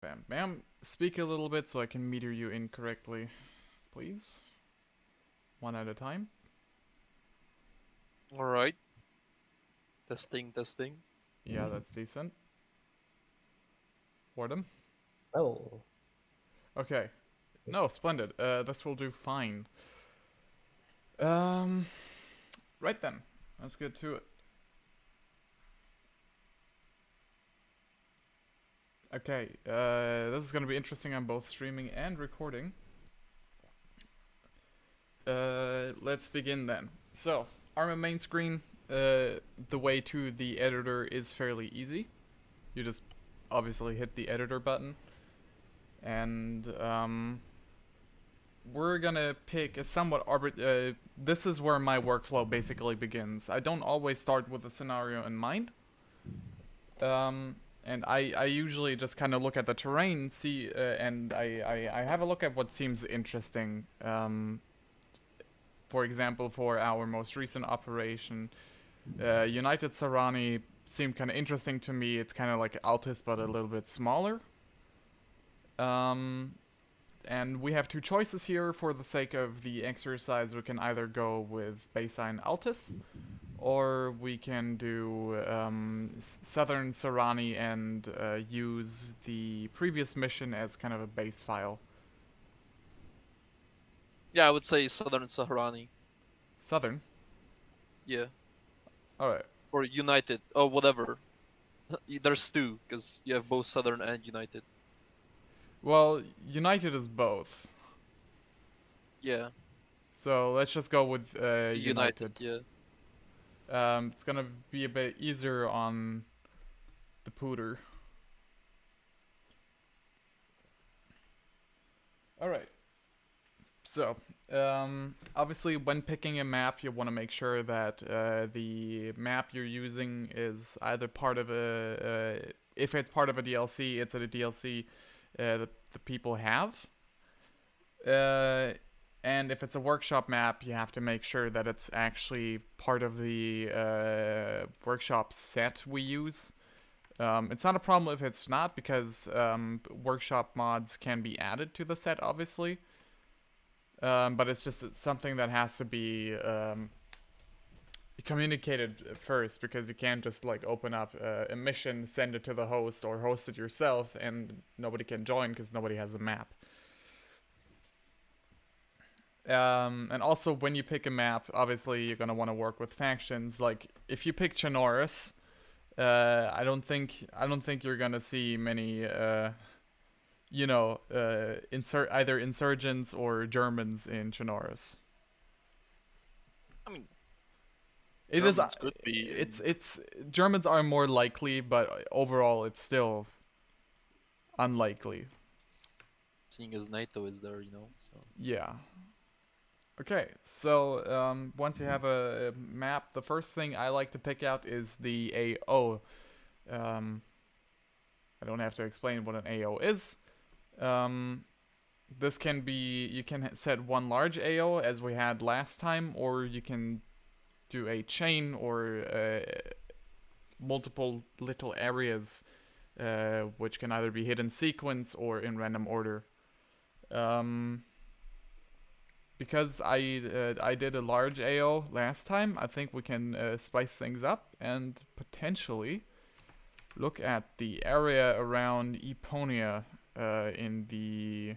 Bam, bam. Speak a little bit so I can meter you in correctly, please. One at a time. All right. Testing, testing. Yeah, that's decent. Boredom. Oh, Okay. No, splendid. This will do fine. Um, right then. Let's get to it. Okay, this is gonna be interesting on both streaming and recording. Let's begin then. So, Arma main screen, the way to the editor is fairly easy. You just obviously hit the editor button. And, we're gonna pick a somewhat this is where my workflow basically begins. I don't always start with a scenario in mind. And I usually just kind of look at the terrain, see, and I have a look at what seems interesting. For example, for our most recent operation, United Sarani seemed kind of interesting to me. It's kind of like Altis, but a little bit smaller. And we have two choices here. For the sake of the exercise, we can either go with baseline Altis, or we can do Southern Sarani and use the previous mission as kind of a base file. Yeah, I would say Southern Saharani. Southern? Yeah. Alright. Or United. Oh, whatever. There's two, because you have both Southern and United. Well, United is both. Yeah. So let's just go with United. Yeah. It's gonna be a bit easier on the pooter. Alright. So, obviously when picking a map, you want to make sure that the map you're using is either part of if it's part of a DLC, it's a DLC that the people have. And if it's a workshop map, you have to make sure that it's actually part of the workshop set we use. It's not a problem if it's not, because workshop mods can be added to the set, obviously. But it's something that has to be communicated first, because you can't just like open up a mission, send it to the host, or host it yourself, and nobody can join because nobody has a map. And also, when you pick a map, obviously you're gonna want to work with factions. Like if you pick Chinoris, I don't think you're gonna see many either insurgents or Germans in Chinoris. I mean, It is. Germans could be. It's Germans are more likely, but overall, it's still unlikely. Seeing as NATO is there, so. Yeah. Okay, so once you have a map, the first thing I like to pick out is the AO. I don't have to explain what an AO is. This can be, you can set one large AO as we had last time, or you can do a chain or multiple little areas, which can either be hit in sequence or in random order. Because I did a large AO last time, I think we can spice things up and potentially look at the area around Eponia in the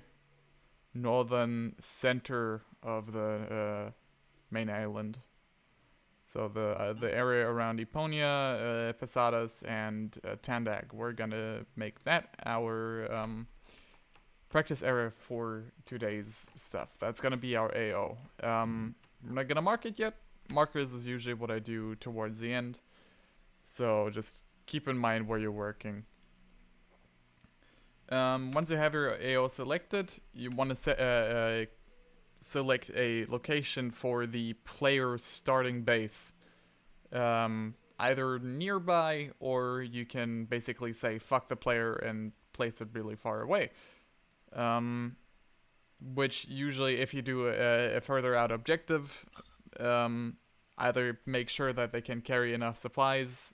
northern center of the main island. So the area around Eponia, Posadas, and Tandag. We're gonna make that our practice area for today's stuff. That's gonna be our AO. I'm not gonna mark it yet. Markers is usually what I do towards the end. So just keep in mind where you're working. Once you have your AO selected, you want to select a location for the player's starting base. Either nearby, or you can basically say fuck the player and place it really far away. Which usually, if you do a further out objective, either make sure that they can carry enough supplies,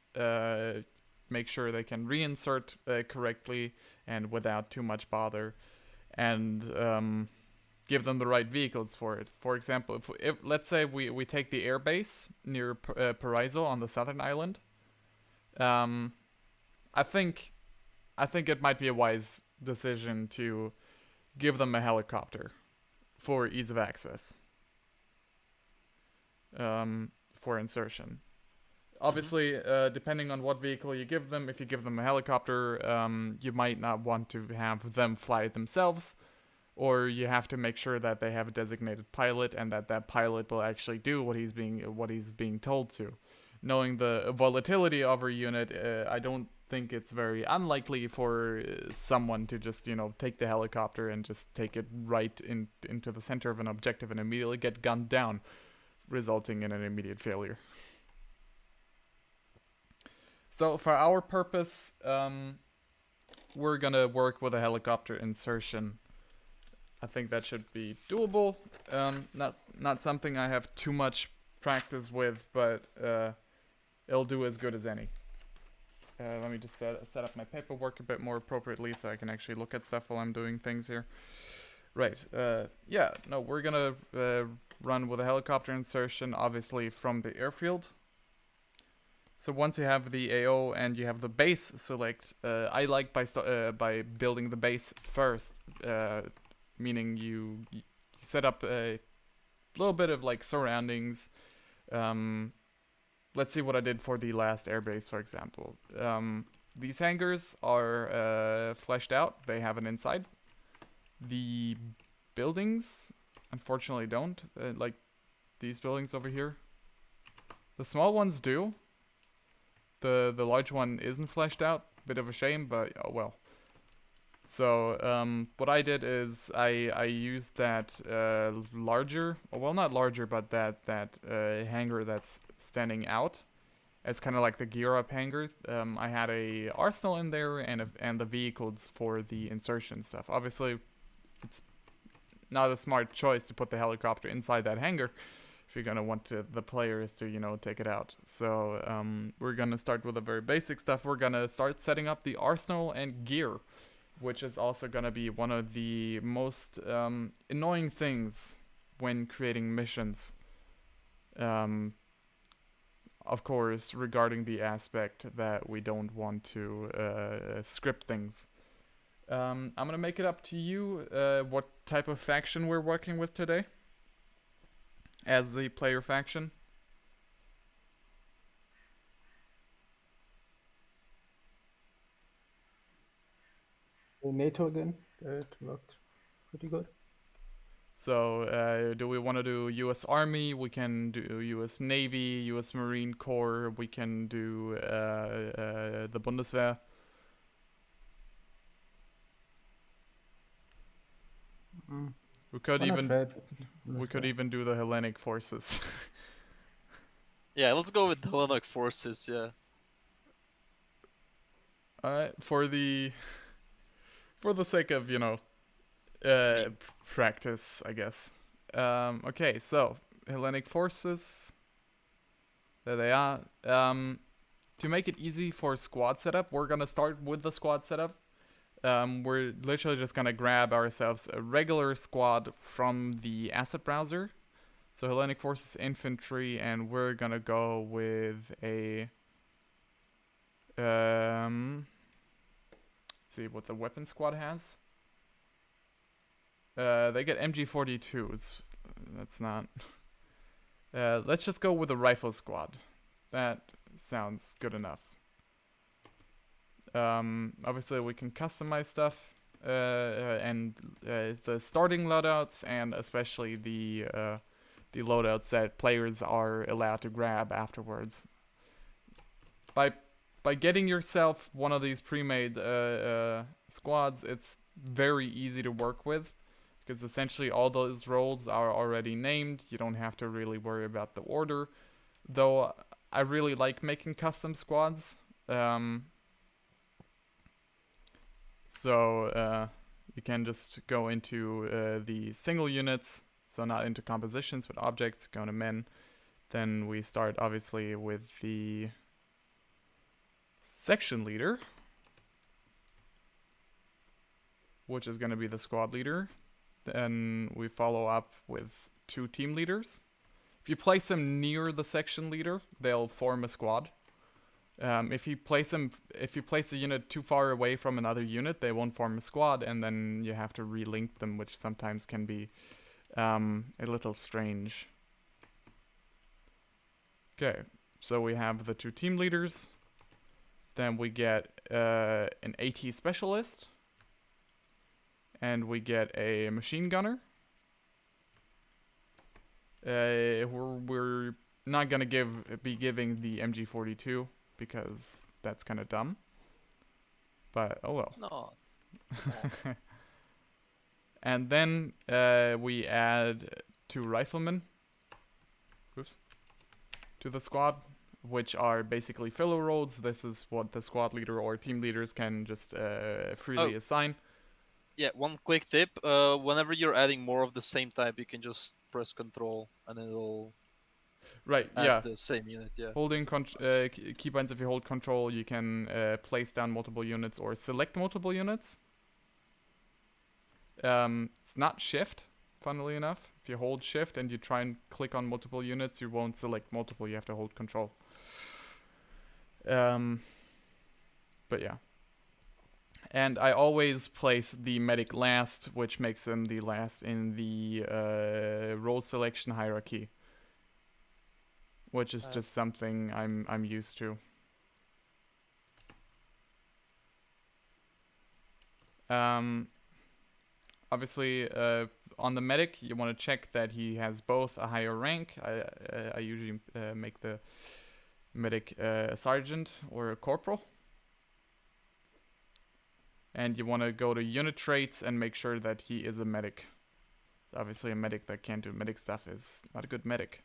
make sure they can reinsert correctly and without too much bother, and give them the right vehicles for it. For example, if let's say we take the airbase near Paraiso on the southern island, I think it might be a wise decision to give them a helicopter for ease of access, for insertion. Obviously, depending on what vehicle you give them, if you give them a helicopter, you might not want to have them fly it themselves, or you have to make sure that they have a designated pilot and that pilot will actually do what he's being told to. Knowing the volatility of our unit, I don't think it's very unlikely for someone to just, take the helicopter and just take it right into the center of an objective and immediately get gunned down, resulting in an immediate failure. So for our purpose, we're gonna work with a helicopter insertion. I think that should be doable. Not something I have too much practice with, but it'll do as good as any. Let me just set up my paperwork a bit more appropriately so I can actually look at stuff while I'm doing things here. Right. We're gonna run with a helicopter insertion, obviously from the airfield. So once you have the AO and you have the base select, I like by building the base first, meaning you set up a little bit of like surroundings. Let's see what I did for the last airbase, for example. These hangars are fleshed out. They have an inside. The buildings, unfortunately, don't. Like these buildings over here. The small ones do. The large one isn't fleshed out. Bit of a shame, but oh well. So what I did is I used that larger, well not larger, but that hangar that's standing out as kind of like the gear up hangar. I had a arsenal in there and the vehicles for the insertion stuff. Obviously, it's not a smart choice to put the helicopter inside that hangar if you're gonna want the players to take it out. So we're gonna start with the very basic stuff. We're gonna start setting up the arsenal and gear, which is also going to be one of the most annoying things when creating missions. Of course, regarding the aspect that we don't want to script things. I'm going to make it up to you what type of faction we're working with today as the player faction. NATO again. It worked pretty good. So, do we want to do U.S. Army? We can do U.S. Navy, U.S. Marine Corps. We can do the Bundeswehr. We could even do the Hellenic forces. Yeah, let's go with the Hellenic forces. Yeah. For the sake of practice, I guess. Okay, so Hellenic forces. There they are. To make it easy for squad setup, we're gonna start with the squad setup. We're literally just gonna grab ourselves a regular squad from the asset browser. So Hellenic forces infantry, and we're gonna go with a see what the weapon squad has. They get MG42s. That's not. Let's just go with the rifle squad. That sounds good enough. Obviously, we can customize stuff, and the starting loadouts, and especially the loadouts that players are allowed to grab afterwards. By getting yourself one of these pre-made squads, it's very easy to work with, because essentially all those roles are already named. You don't have to really worry about the order, though I really like making custom squads. So you can just go into the single units, so not into compositions but objects, go to men. Then we start obviously with the section leader, which is going to be the squad leader. Then we follow up with 2 team leaders. If you place them near the section leader, they'll form a squad. If you place a unit too far away from another unit, they won't form a squad, and then you have to relink them, which sometimes can be a little strange. Okay, so we have the 2 team leaders. Then we get an AT specialist, and we get a machine gunner. We're not gonna be giving the MG42 because that's kind of dumb. But oh well. No. And then we add 2 riflemen. Oops. To the squad, which are basically filler roles. This is what the squad leader or team leaders can just freely assign. Yeah, one quick tip. Whenever you're adding more of the same type, you can just press Control and it'll Right, add yeah. the same unit, yeah. Holding keybinds, if you hold control, you can place down multiple units or select multiple units. It's not shift, funnily enough. If you hold shift and you try and click on multiple units, you won't select multiple, you have to hold control. But yeah. And I always place the medic last, which makes them the last in the role selection hierarchy. Which is just something I'm used to. Obviously, on the medic, you want to check that he has both a higher rank. I usually make the medic a sergeant or a corporal. And you want to go to unit traits and make sure that he is a medic. So obviously, a medic that can't do medic stuff is not a good medic.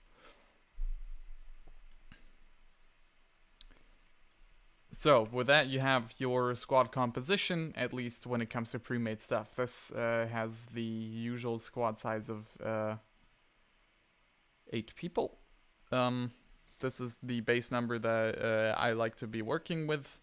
So, with that, you have your squad composition, at least when it comes to pre-made stuff. This has the usual squad size of 8 people. This is the base number that I like to be working with.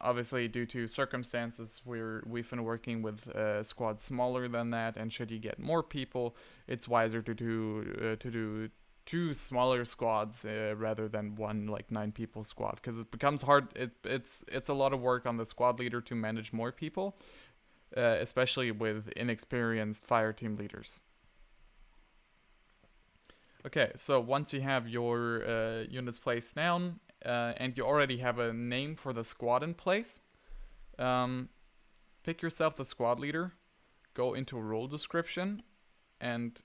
Obviously, due to circumstances, we've been working with squads smaller than that, and should you get more people, it's wiser to do 2 smaller squads rather than one like 9 people squad, because it becomes hard. It's a lot of work on the squad leader to manage more people, especially with inexperienced fire team leaders. Okay, so once you have your units placed down and you already have a name for the squad in place, pick yourself the squad leader, go into role description, and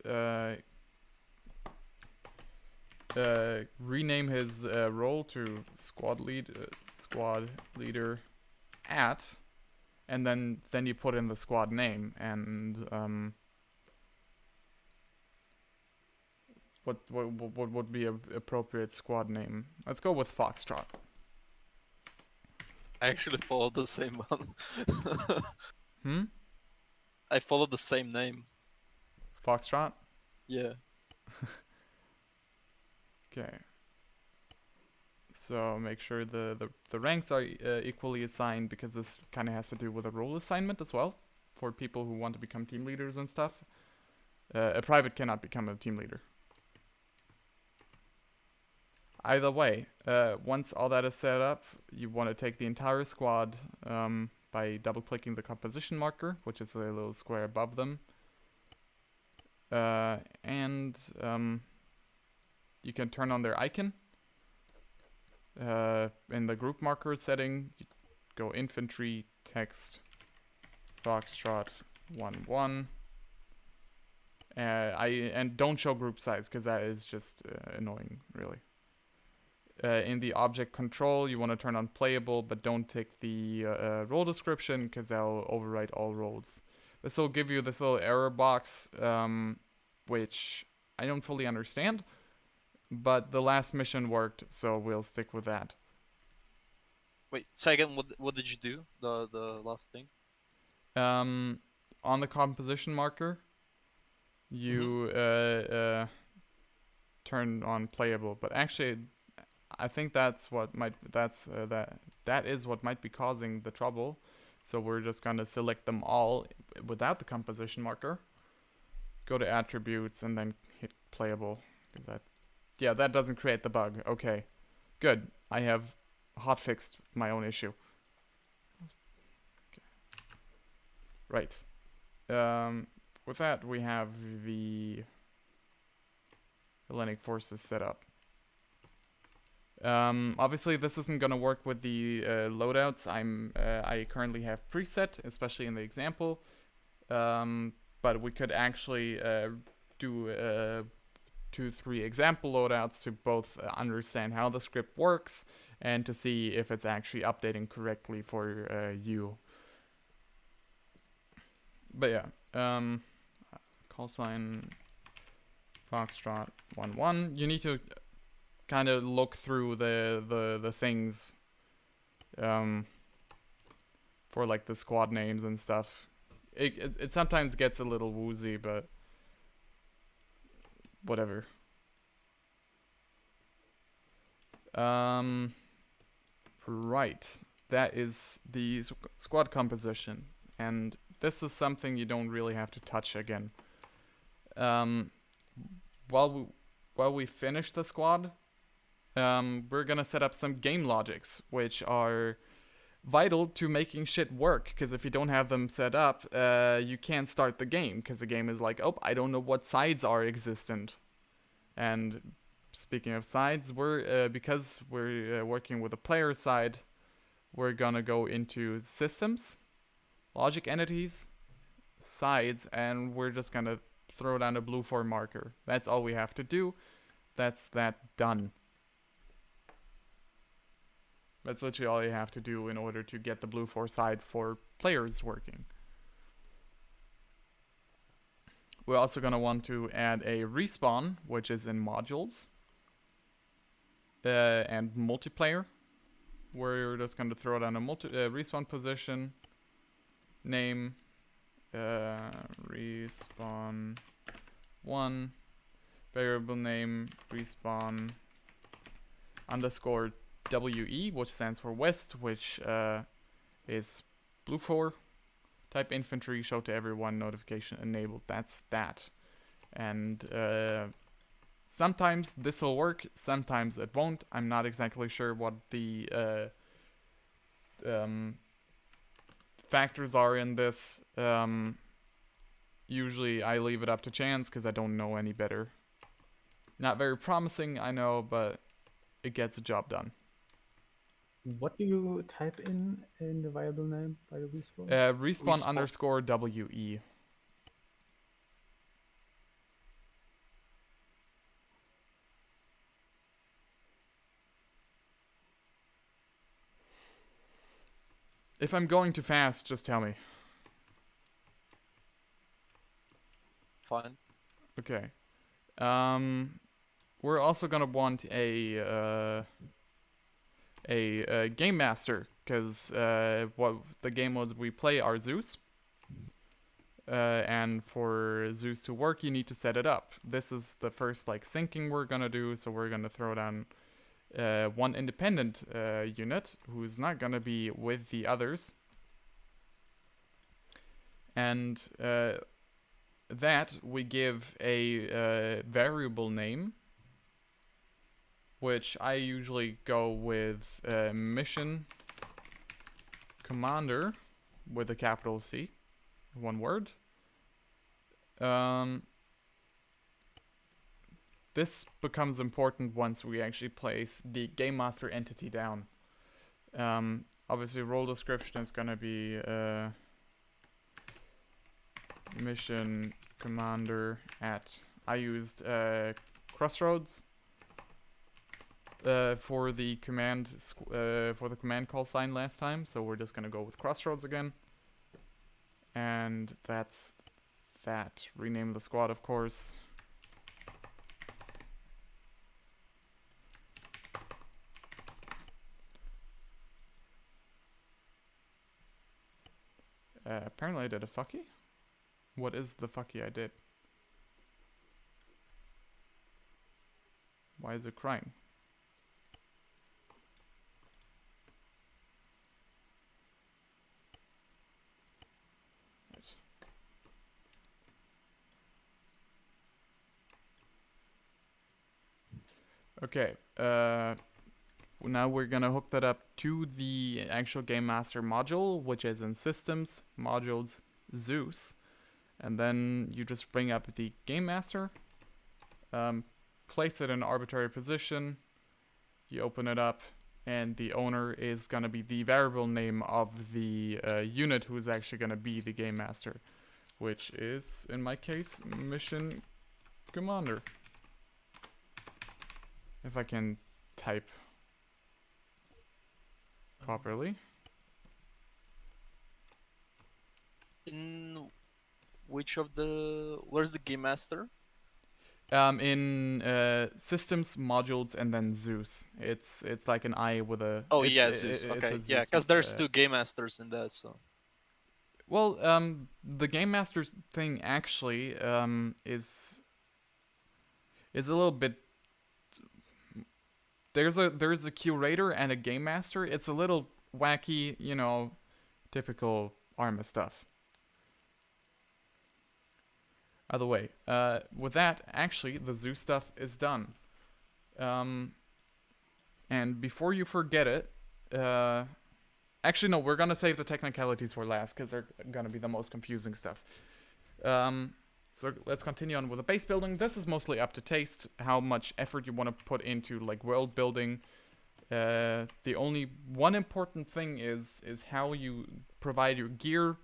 rename his role to squad leader at, and then you put in the squad name and what would be an appropriate squad name? Let's go with Foxtrot. I actually followed the same one. I followed the same name. Foxtrot? Yeah. Okay. So make sure the ranks are equally assigned, because this kind of has to do with a role assignment as well for people who want to become team leaders and stuff. A private cannot become a team leader. Either way, once all that is set up, you want to take the entire squad by double-clicking the composition marker, which is a little square above them. And you can turn on their icon. In the group marker setting, you go Infantry, text, Foxtrot 1-1. And don't show group size, because that is just annoying, really. In the object control, you want to turn on playable, but don't take the role description, because that'll overwrite all roles. This will give you this little error box, which I don't fully understand, but the last mission worked, so we'll stick with that. Wait, second, what did you do? The last thing? On the composition marker, you turn on playable, but actually I think that's what might that is what might be causing the trouble. So we're just gonna select them all without the composition marker. Go to attributes and then hit playable. Is that? Yeah, that doesn't create the bug. Okay, good. I have hotfixed my own issue. Okay. Right. With that, we have the Hellenic forces set up. Obviously, this isn't gonna work with the loadouts. I currently have preset, especially in the example. But we could actually do 2-3 example loadouts to both understand how the script works and to see if it's actually updating correctly for you. But yeah, call sign Foxtrot 11. You need to kind of look through the things for like the squad names and stuff. It sometimes gets a little woozy, but whatever. Right. That is the squad composition, and this is something you don't really have to touch again. While we finish the squad, we're gonna set up some game logics, which are vital to making shit work, because if you don't have them set up, you can't start the game, because the game is like, oh, I don't know what sides are existent. And speaking of sides, because we're working with a player side, we're gonna go into systems, logic entities, sides, and we're just gonna throw down a blue 4 marker. That's all we have to do. That's that done. That's literally all you have to do in order to get the blue 4 side for players working. We're also going to want to add a respawn, which is in modules, and multiplayer. We're just going to throw down a respawn position, name, respawn 1, variable name, respawn underscore WE, which stands for West, which is blue 4. Type infantry, show to everyone, notification enabled. That's that. And sometimes this will work, sometimes it won't. I'm not exactly sure what the factors are in this. Usually I leave it up to chance because I don't know any better. Not very promising, I know, but it gets the job done. What do you type in the variable name by the respawn? Respawn underscore WE. If I'm going too fast, just tell me. Fine. Okay. We're also gonna want a game master, because what the game was we play our Zeus, and for Zeus to work you need to set it up. This is the first like syncing we're gonna do, so we're gonna throw down one independent unit who's not gonna be with the others, and that we give a variable name, which I usually go with mission commander with a capital C, one word. This becomes important once we actually place the game master entity down. Obviously role description is gonna be mission commander at, I used Crossroads for the command call sign last time, so we're just gonna go with Crossroads again. And that's that. Rename the squad, of course. Apparently I did a fucky. What is the fucky I did? Why is it crying? Okay, now we're gonna hook that up to the actual Game Master module, which is in Systems, Modules, Zeus. And then you just bring up the Game Master, place it in an arbitrary position, you open it up, and the owner is gonna be the variable name of the unit who's actually gonna be the Game Master, which is, in my case, Mission Commander. If I can type properly. In which of the... Where's the Game Master? In Systems, Modules, and then Zeus. It's like an I with a... Oh, it's, yeah, Zeus. it's Okay, a yeah, Zeus, because there's two Game Masters in that, so... Well, the Game Masters thing actually is a little bit... There's a curator and a Game Master. It's a little wacky, you know, typical Arma stuff. Either way, with that, actually, the Zeus stuff is done. And before you forget it, actually, no, we're gonna save the technicalities for last, because they're gonna be the most confusing stuff. So let's continue on with the base building. This is mostly up to taste, how much effort you want to put into, like, world building. The only one important thing is how you provide your gear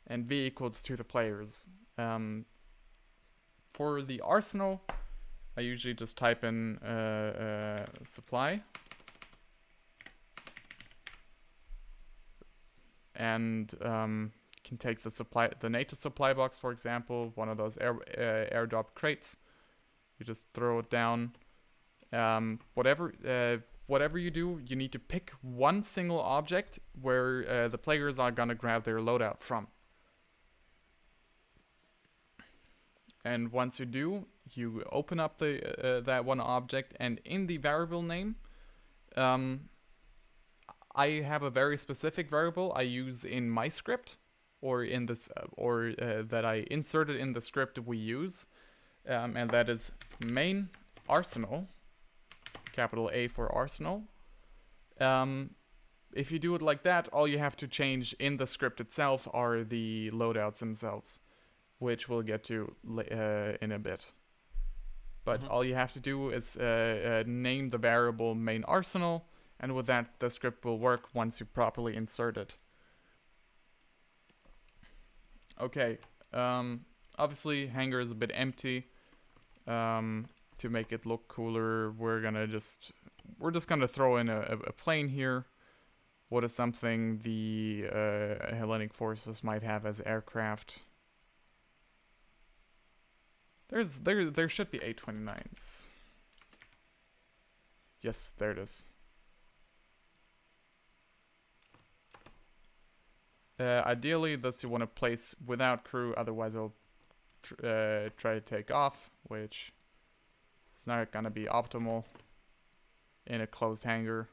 and vehicles to the players. For the arsenal, I usually just type in supply. And can take the native supply box, for example, one of those airdrop crates. You just throw it down. Whatever you do, you need to pick one single object where the players are gonna grab their loadout from. And once you do, you open up the that one object, and in the variable name, I have a very specific variable I use in my script, or in this, that I inserted in the script we use, and that is main arsenal, capital A for arsenal. If you do it like that, all you have to change in the script itself are the loadouts themselves, which we'll get to in a bit. But all you have to do is name the variable main arsenal, and with that, the script will work once you properly insert it. Okay, obviously hangar is a bit empty. To make it look cooler, we're just gonna throw in a plane here. What is something the Hellenic forces might have as aircraft? There should be A-29s. Yes, there it is. Ideally, this you want to place without crew, otherwise it'll try to take off, which is not gonna be optimal in a closed hangar.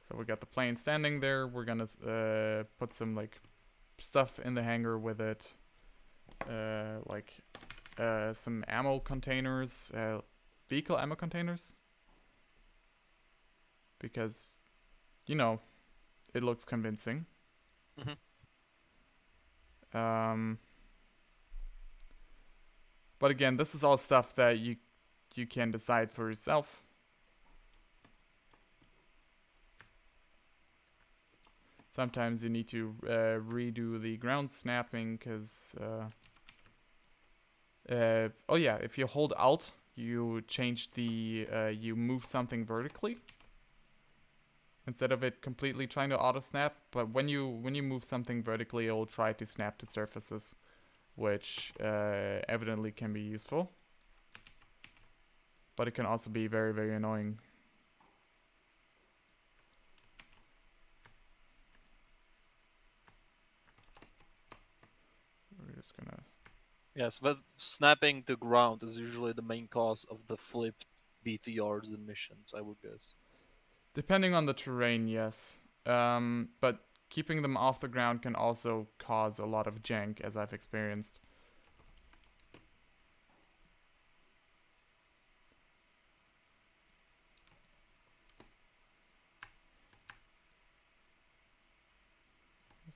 So we got the plane standing there. We're gonna put some like stuff in the hangar with it, like some ammo containers, vehicle ammo containers, because, you know, it looks convincing. But again, this is all stuff that you can decide for yourself. Sometimes you need to redo the ground snapping, because oh yeah, if you hold Alt, you change the you move something vertically instead of it completely trying to auto snap. But when you move something vertically, it will try to snap to surfaces, which evidently can be useful, but it can also be very, very annoying. We're just gonna... Yes, but snapping to ground is usually the main cause of the flipped BTRs in missions, I would guess. Depending on the terrain, yes. But keeping them off the ground can also cause a lot of jank, as I've experienced.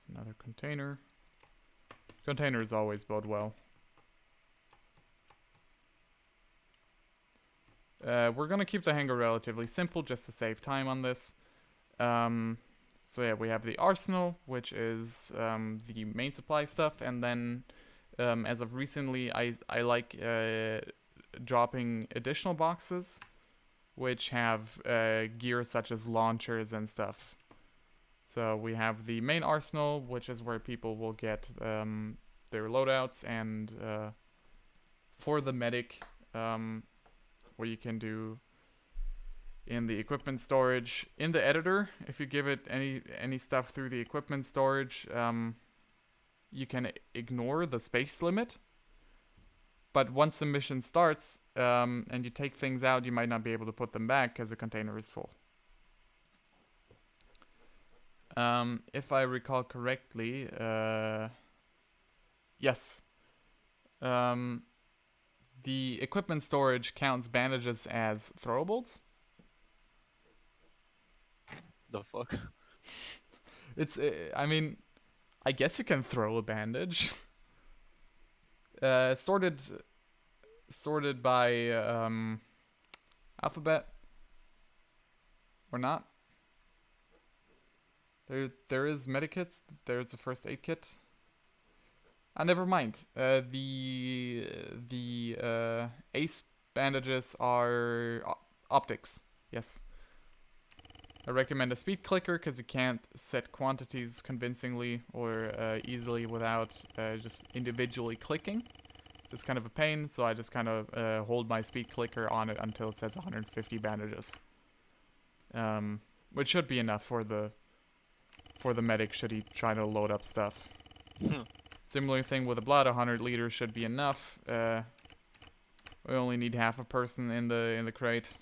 There's another container. Containers always bode well. We're gonna keep the hangar relatively simple just to save time on this. So yeah, we have the arsenal, which is the main supply stuff, and then as of recently, I like dropping additional boxes, which have gear such as launchers and stuff. So we have the main arsenal, which is where people will get their loadouts, and for the medic, what you can do in the equipment storage. In the editor, if you give it any stuff through the equipment storage, you can ignore the space limit. But once the mission starts, and you take things out, you might not be able to put them back because the container is full. If I recall correctly, yes. The equipment storage counts bandages as throwables. The fuck? It's, I mean, I guess you can throw a bandage. Sorted by alphabet or not. There is medikits. There's a first aid kit. Never mind. The ace bandages are optics. Yes. I recommend a speed clicker because you can't set quantities convincingly or easily without just individually clicking. It's kind of a pain, so I just kind of hold my speed clicker on it until it says 150 bandages. Which should be enough for the medic should he try to load up stuff. Similar thing with the blood, 100 liters should be enough. We only need half a person in the crate.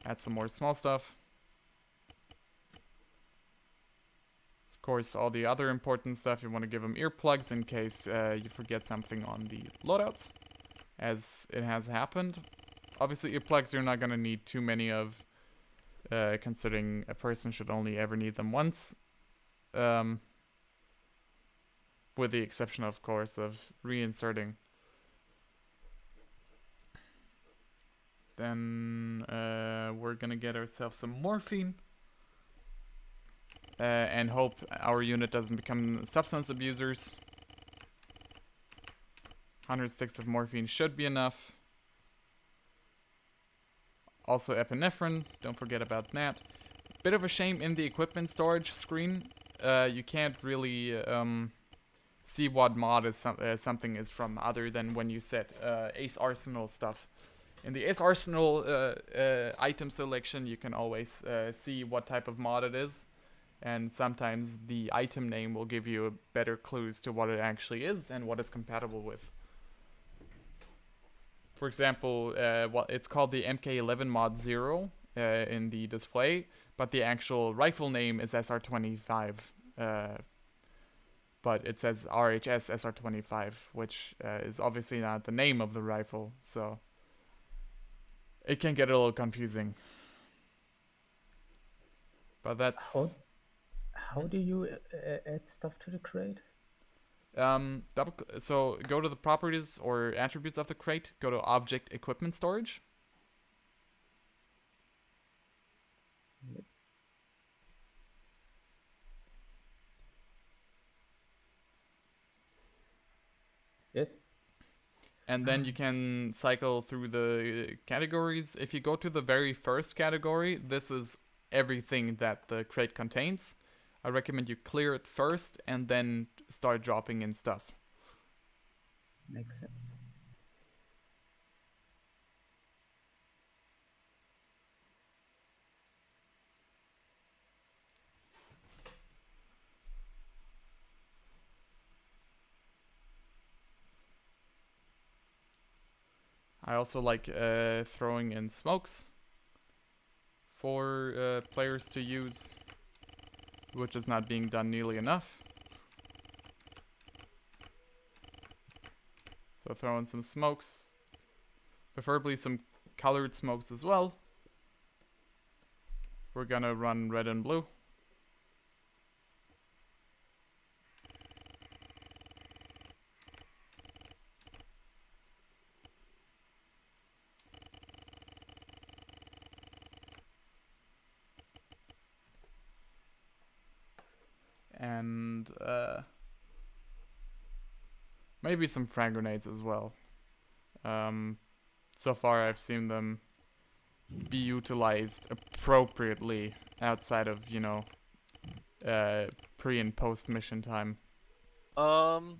Add some more small stuff. Of course, all the other important stuff, you want to give them earplugs in case you forget something on the loadouts, as it has happened. Obviously, earplugs you're not going to need too many of, considering a person should only ever need them once. With the exception, of course, of reinserting. Then we're gonna get ourselves some morphine. And hope our unit doesn't become substance abusers. 100 sticks of morphine should be enough. Also epinephrine, don't forget about that. Bit of a shame in the equipment storage screen. You can't really see what mod something is from other than when you set Ace Arsenal stuff. In the Ace Arsenal item selection, you can always see what type of mod it is. And sometimes the item name will give you better clues to what it actually is and what it's compatible with. For example, it's called the MK11 Mod 0 in the display, but the actual rifle name is SR25. But it says RHS SR25, which is obviously not the name of the rifle, so it can get a little confusing. But that's... How do you add stuff to the crate? So go to the properties or attributes of the crate, go to object equipment storage. Yep. Yes. And then you can cycle through the categories. If you go to the very first category, this is everything that the crate contains. I recommend you clear it first and then start dropping in stuff. Makes sense. I also like throwing in smokes for players to use, which is not being done nearly enough. So throw in some smokes, preferably some colored smokes as well. We're gonna run red and blue. and maybe some frag grenades as well. So far, I've seen them be utilized appropriately outside of, you know, pre and post mission time. Um,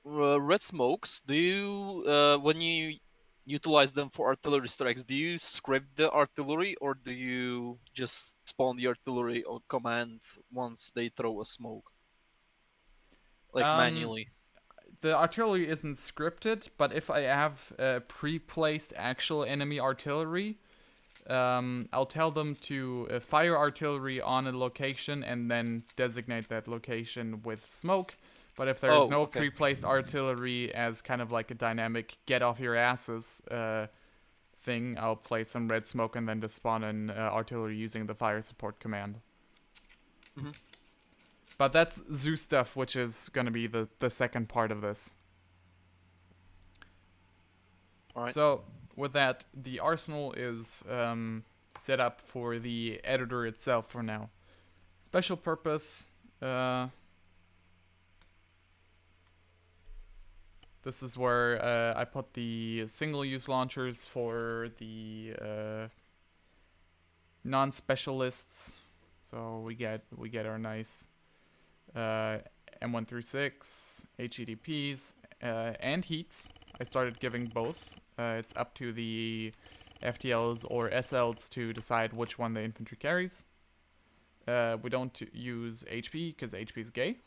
red smokes. Do you when you utilize them for artillery strikes, do you script the artillery or do you just spawn the artillery on command once they throw a smoke, like Um, manually? the artillery isn't scripted, but if I have pre-placed actual enemy artillery, I'll tell them to fire artillery on a location and then designate that location with smoke. But if there's Oh, no okay. pre-placed artillery as kind of like a dynamic get off your asses thing, I'll place some red smoke and then just spawn an artillery using the fire support command. Mhm. But that's Zeus stuff, which is going to be the second part of this. All right. So, with that, the arsenal is set up for the editor itself for now. Special purpose. This is where I put the single-use launchers for the non-specialists. So we get our nice M136, HEDPs, and heats. I started giving both. It's up to the FTLs or SLs to decide which one the infantry carries. We don't use HP because HP is gay.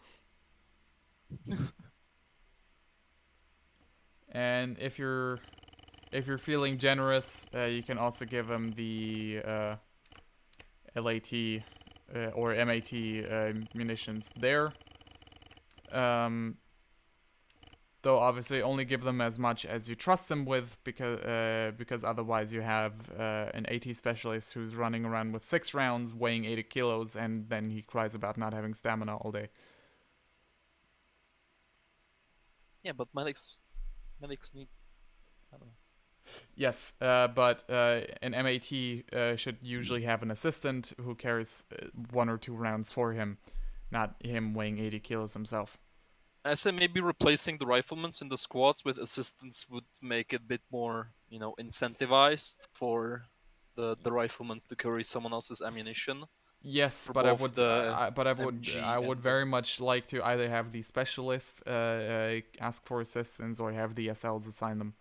And if you're feeling generous, you can also give them the LAT or MAT munitions there. Though obviously only give them as much as you trust them with, because otherwise you have an AT specialist who's running around with 6 rounds weighing 80 kilos and then he cries about not having stamina all day. Yeah, but medics need. I don't know. Yes, but an MAT should usually have an assistant who carries 1 or 2 rounds for him, not him weighing 80 kilos himself. I say maybe replacing the riflemen in the squads with assistants would make it a bit more, incentivized for the riflemen to carry someone else's ammunition. Yes, For but I both would, the I MG would and very much like to either have the specialists ask for assistance or have the SLs assign them.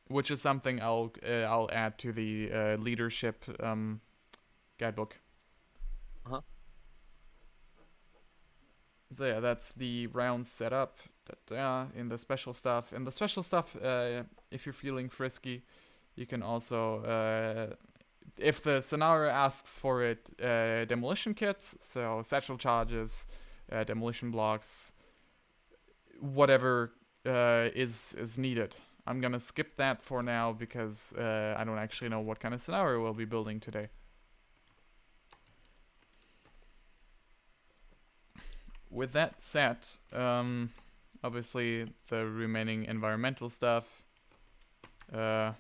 Which is something I'll add to the leadership guidebook. Uh-huh. So yeah, that's the round setup. In the special stuff, if you're feeling frisky, you can also, if the scenario asks for it, demolition kits, so satchel charges, demolition blocks, whatever is needed. I'm gonna skip that for now because I don't actually know what kind of scenario we'll be building today. With that said, obviously the remaining environmental stuff. What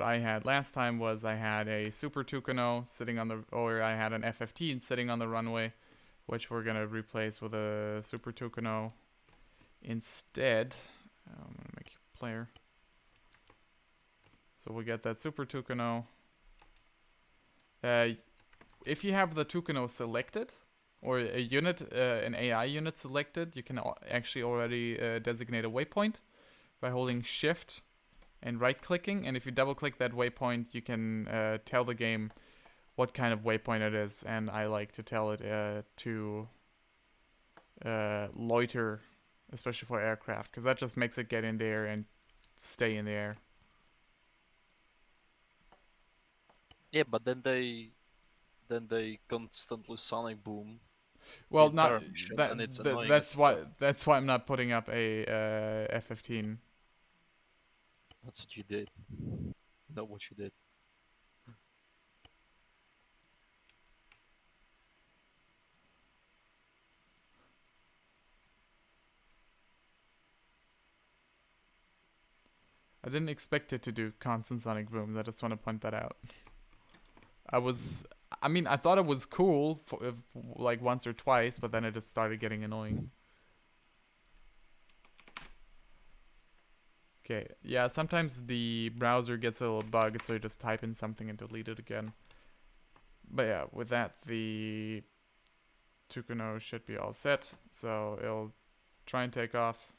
I had last time was I had a Super Tucano sitting on the, or I had an F-15 sitting on the runway, which we're gonna replace with a Super Tucano instead. I'm gonna make you a player. So we get that Super Tucano. If you have the Tucano selected, or a unit, an AI unit selected, you can actually already designate a waypoint by holding Shift and right-clicking. And if you double-click that waypoint, you can tell the game what kind of waypoint it is. And I like to tell it to loiter, especially for aircraft, because that just makes it get in there and stay in the air. Yeah, but then they constantly sonic boom. Well, the not entire mission, that. and it's annoying That's as why. fuck. That's why I'm not putting up a F-15. That's what you did. You know what you did. I didn't expect it to do constant sonic booms. I just want to point that out. I mean, I thought it was cool for like once or twice, but then it just started getting annoying. Okay, yeah, sometimes the browser gets a little bug, so you just type in something and delete it again. But yeah, with that, the Tucano should be all set, so it'll try and take off.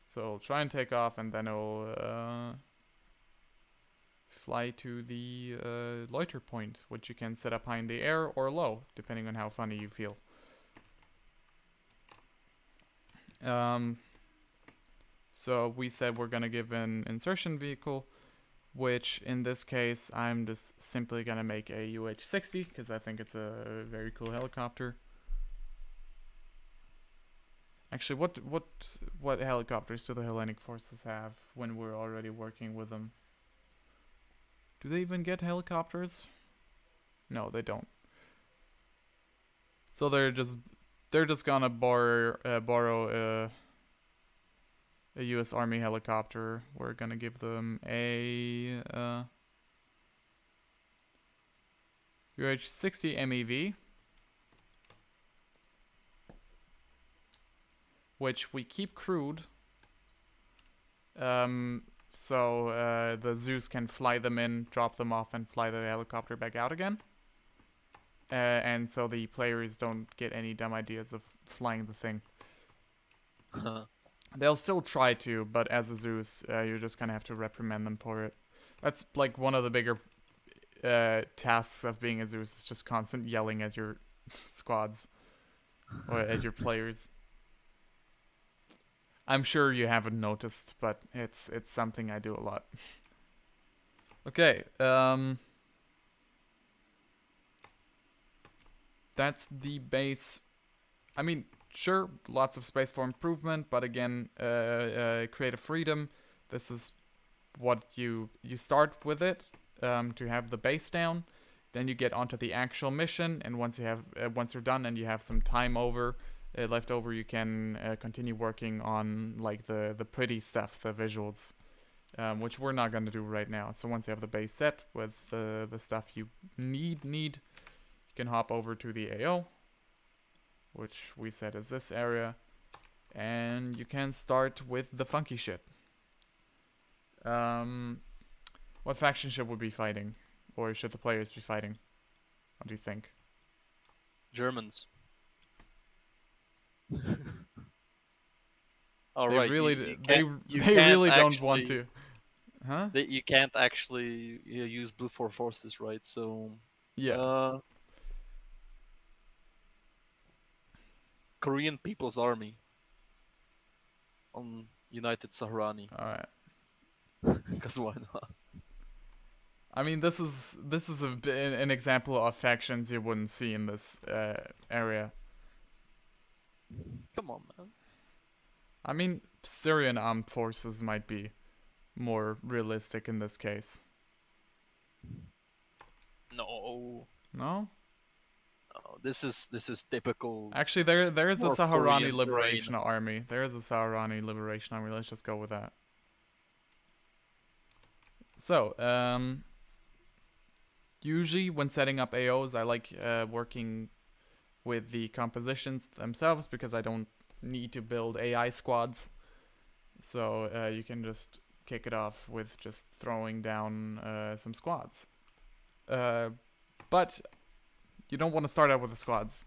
So it'll try and take off, and then it'll fly to the loiter point, which you can set up high in the air or low, depending on how funny you feel. So we said we're gonna give an insertion vehicle, which in this case I'm just simply gonna make a UH-60 because I think it's a very cool helicopter. Actually, what helicopters do the Hellenic forces have when we're already working with them? Do they even get helicopters? No, they don't. So they're just gonna borrow a U.S. Army helicopter. We're gonna give them a UH-60 MEV, which we keep crewed. So the Zeus can fly them in, drop them off, and fly the helicopter back out again. And so the players don't get any dumb ideas of flying the thing. They'll still try to, but as a Zeus, you're just gonna have to reprimand them for it. That's like one of the bigger tasks of being a Zeus, is just constant yelling at your squads or at your players. I'm sure you haven't noticed, but it's something I do a lot. Okay, that's the base. I mean, sure, lots of space for improvement, but again, creative freedom. This is what you start with it to have the base down. Then you get onto the actual mission, and once you're done and you have some time left over, you can continue working on like the pretty stuff, the visuals, which we're not going to do right now. So once you have the base set with the stuff you need, you can hop over to the AO, which we said is this area, and you can start with the funky shit. What faction should we be fighting? Or should the players be fighting? What do you think? Germans. All They right. really, they they really don't want to. Huh? You can't actually use Blue Forces, right? So Yeah. Korean People's Army on United Saharani. All right. Because why not? I mean, this is an example of factions you wouldn't see in this area. Come on, man. I mean, Syrian armed forces might be more realistic in this case. No. No? Oh, this is typical. Actually, there is a North Saharani Korean Liberation terrain. Army. There is a Saharani Liberation Army. Let's just go with that. So, usually when setting up AOs, I like working with the compositions themselves because I don't need to build AI squads. So you can just kick it off with just throwing down some squads. But you don't want to start out with the squads.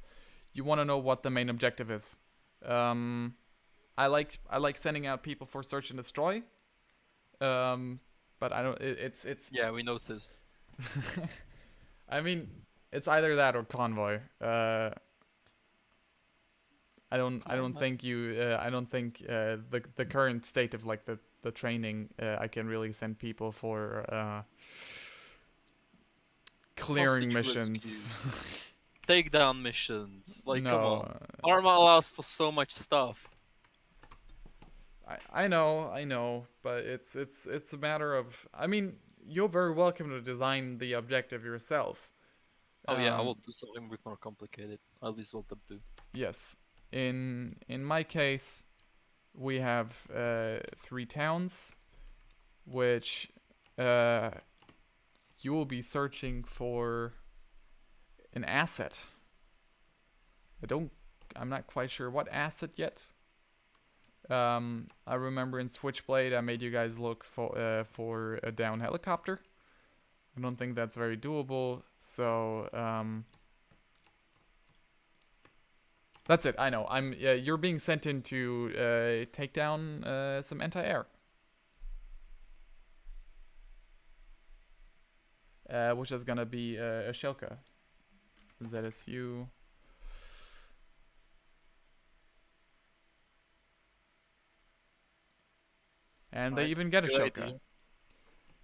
You want to know what the main objective is. I like sending out people for search and destroy. But I don't. It's. Yeah, we noticed. I mean, it's either that or convoy. I don't think the current state of like the training I can really send people for clearing Hostage missions. Takedown missions. Like, No, come on. Arma allows for so much stuff. I know, but it's a matter of. I mean, you're very welcome to design the objective yourself. Oh yeah, I will do something a bit more complicated. At least what them do. Yes. In my case, we have 3 towns, which you will be searching for an asset. I'm not quite sure what asset yet. I remember in Switchblade I made you guys look for a down helicopter. I don't think that's very doable, so that's it. I know. You're being sent in to take down some anti-air. Which is gonna be a Shelka. ZSU. And they Alright, even get a good Shelka. idea.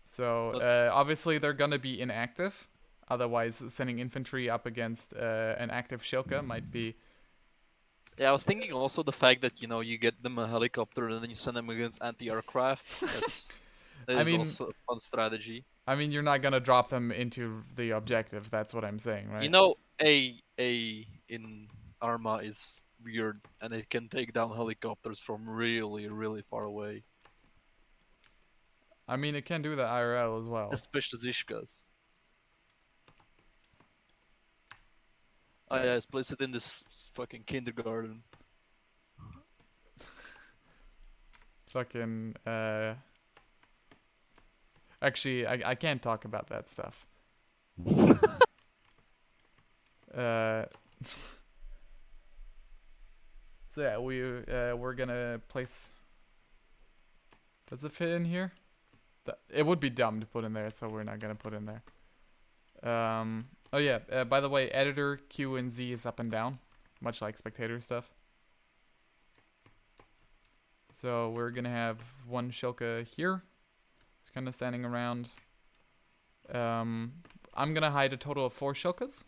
So obviously they're gonna be inactive. Otherwise, sending infantry up against an active Shilka might be. Yeah, I was thinking also the fact that you get them a helicopter and then you send them against anti-aircraft. That I is mean, also a fun strategy. I mean, you're not gonna drop them into the objective. That's what I'm saying, right? You know, A in Arma is weird, and it can take down helicopters from really, really far away, I mean, it can do that IRL as well. especially Zishkas. Oh yeah, it's placed it in this fucking kindergarten. Fucking. Actually, I can't talk about that stuff. So yeah, we're gonna place. Does it fit in here? It would be dumb to put in there, so we're not gonna put in there. Oh yeah. By the way, editor Q and Z is up and down, much like spectator stuff. So we're gonna have one Shilka here. It's kind of standing around. I'm gonna hide a total of 4 Shilkas.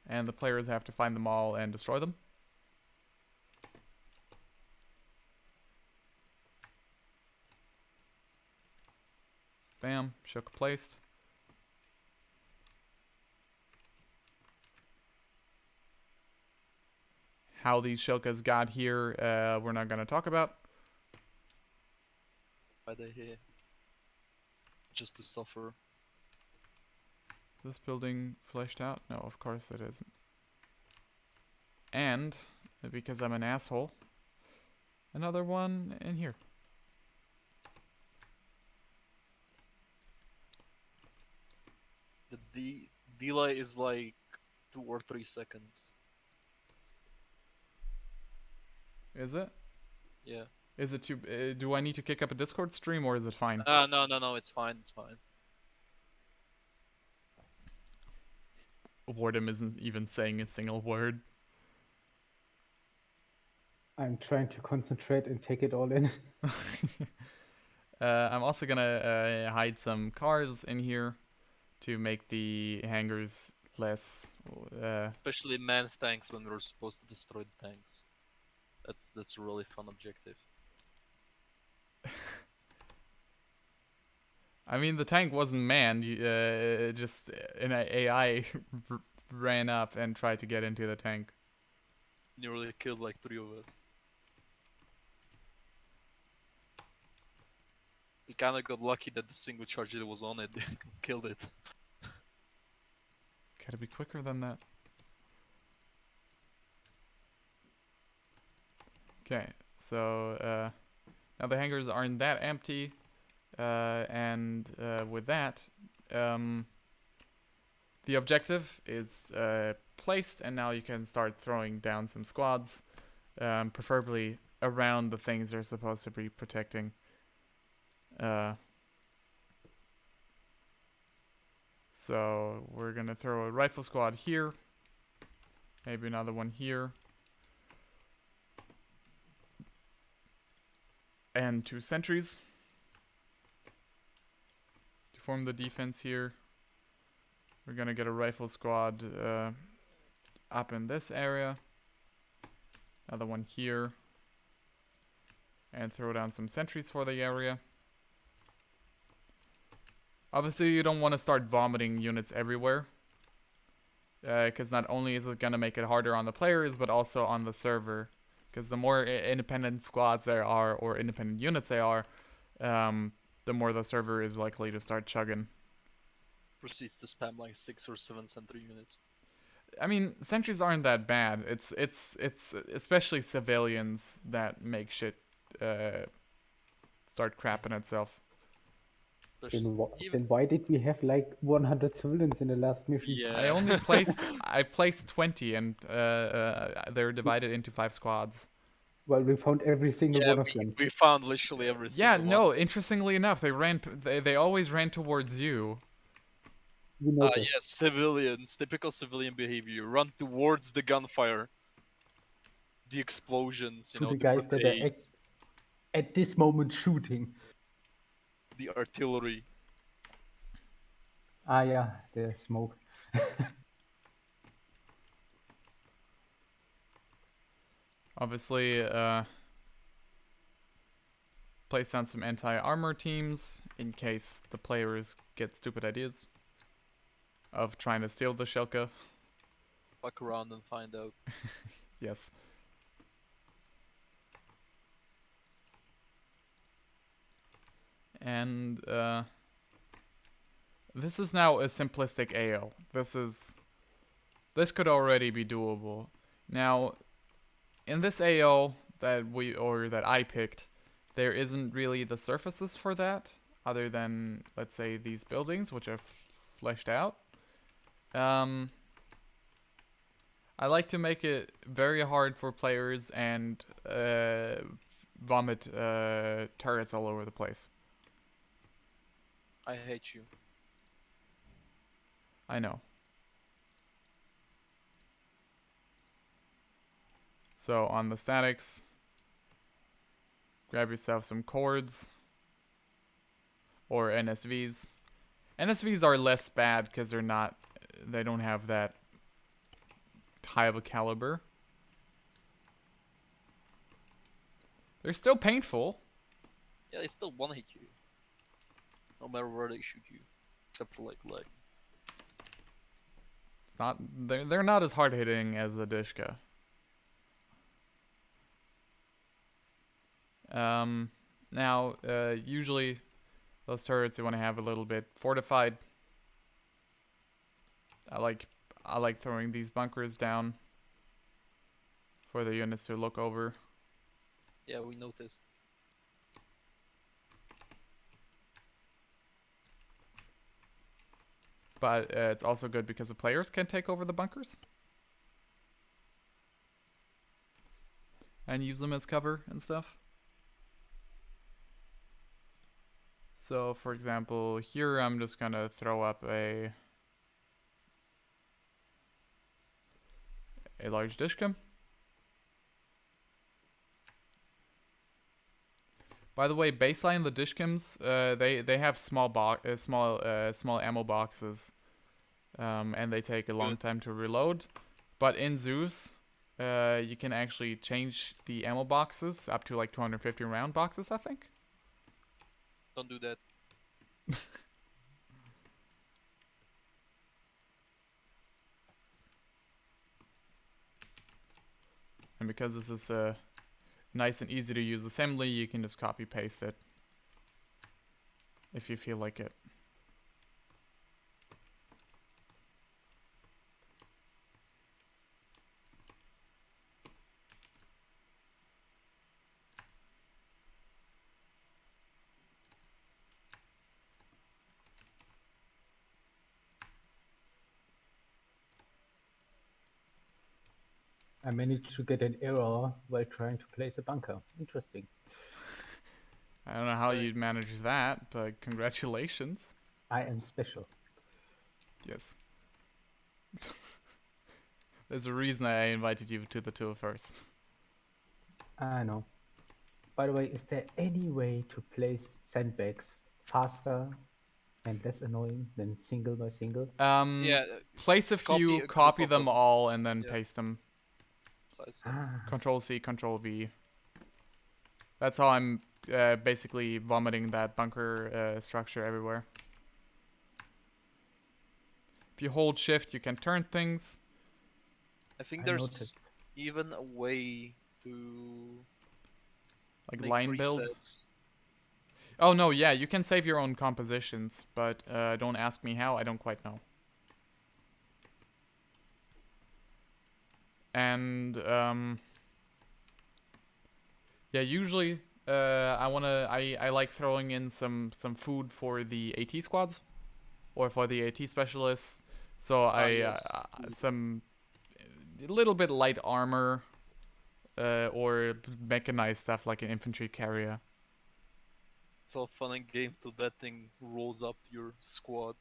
And the players have to find them all and destroy them. Bam, Shilka placed. How these Shilkas got here, we're not gonna talk about. Why they here? Just to suffer. This building fleshed out? No, of course it isn't. And, because I'm an asshole, another one in here. The delay is like 2 or 3 seconds. Is it? Yeah. Is it too... do I need to kick up a Discord stream or is it fine? No, it's fine, it's fine. Wardem isn't even saying a single word. I'm trying to concentrate and take it all in. I'm also gonna hide some cars in here to make the hangars less... Especially manned tanks when we're supposed to destroy the tanks. That's a really fun objective. I mean, the tank wasn't manned. Just an AI ran up and tried to get into the tank. Nearly killed like 3 of us. We kinda got lucky that the single charge that was on it killed it. Gotta be quicker than that. Okay, so now the hangars aren't that empty. And with that, the objective is placed, and now you can start throwing down some squads, preferably around the things they're supposed to be protecting. So we're gonna throw a rifle squad here, maybe another one here, and 2 sentries to form the defense here. We're gonna get a rifle squad up in this area, another one here, and throw down some sentries for the area. Obviously, you don't want to start vomiting units everywhere. Because not only is it going to make it harder on the players, but also on the server. Because the more independent squads there are, or independent units they are, the more the server is likely to start chugging. Proceeds to spam like 6 or 7 sentry units. I mean, sentries aren't that bad. It's especially civilians that make shit start crapping itself. Then why did we have like 100 civilians in the last mission? Yeah. I only placed I placed 20, and they're divided into 5 squads. Well, we found every single one of them. We found literally every Yeah, single no. one. Interestingly enough, they always ran towards you. We noticed. Yes, civilians, typical civilian behavior. Run towards the gunfire, the explosions, To the guys that are grenades, at this moment shooting. the artillery. Ah, yeah, the smoke. Obviously, place down some anti-armor teams in case the players get stupid ideas of trying to steal the Shelka. Fuck around and find out. Yes. And this is now a simplistic AO. This could already be doable. Now, in this AO that I picked, there isn't really the surfaces for that, other than, let's say, these buildings, which are fleshed out. I like to make it very hard for players and vomit turrets all over the place. I hate you. I know. So on the statics, grab yourself some cords or NSVs. NSVs are less bad because they don't have that high of a caliber. They're still painful. Yeah, they still one hit you. No matter where they shoot you. Except for like legs. It's not they're not as hard hitting as the Dishka. Now, usually those turrets you want to have a little bit fortified. I like throwing these bunkers down for the units to look over. Yeah, we noticed. But it's also good because the players can take over the bunkers and use them as cover and stuff. So, for example, here I'm just gonna throw up a large dishcam. By the way, baseline the dishcams, they have small ammo boxes, and they take a long time to reload. But in Zeus, you can actually change the ammo boxes up to like 250 round boxes, I think. Don't do that. And because this is a nice and easy to use assembly, you can just copy paste it if you feel like it. I managed to get an error while trying to place a bunker. Interesting. I don't know how you'd manage that, but congratulations. I am special. Yes. There's a reason I invited you to the tour first. I know. By the way, is there any way to place sandbags faster and less annoying than single by single? Yeah. Place a few, copy them all, and then paste them. Control C, Control V. That's how I'm basically vomiting that bunker structure everywhere. If you hold shift, you can turn things. I think I there's noticed. even a way to Like make line build. presets. Oh no, yeah, you can save your own compositions, but don't ask me how, I don't quite know. And yeah, usually I like throwing in some food for the AT squads or for the AT specialists. So Yes. some a little bit light armor or mechanized stuff like an infantry carrier. It's all fun and games till that thing rolls up your squad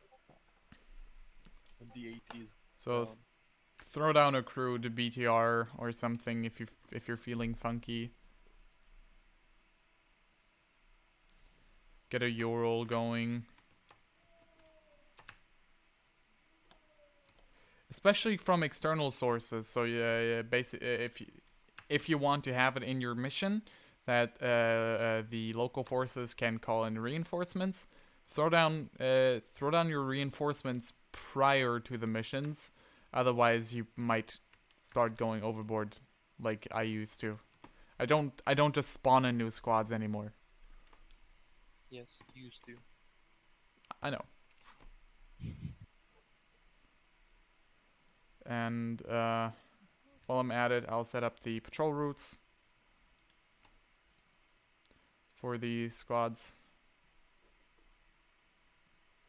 and the AT is So down. throw down a crew to BTR or something if you're feeling funky. Get a Ural going. Especially from external sources. So yeah, basically, if you want to have it in your mission, that the local forces can call in reinforcements, throw down your reinforcements prior to the missions. Otherwise, you might start going overboard, like I used to. I don't just spawn in new squads anymore. Yes, used to. I know. And while I'm at it, I'll set up the patrol routes for the squads.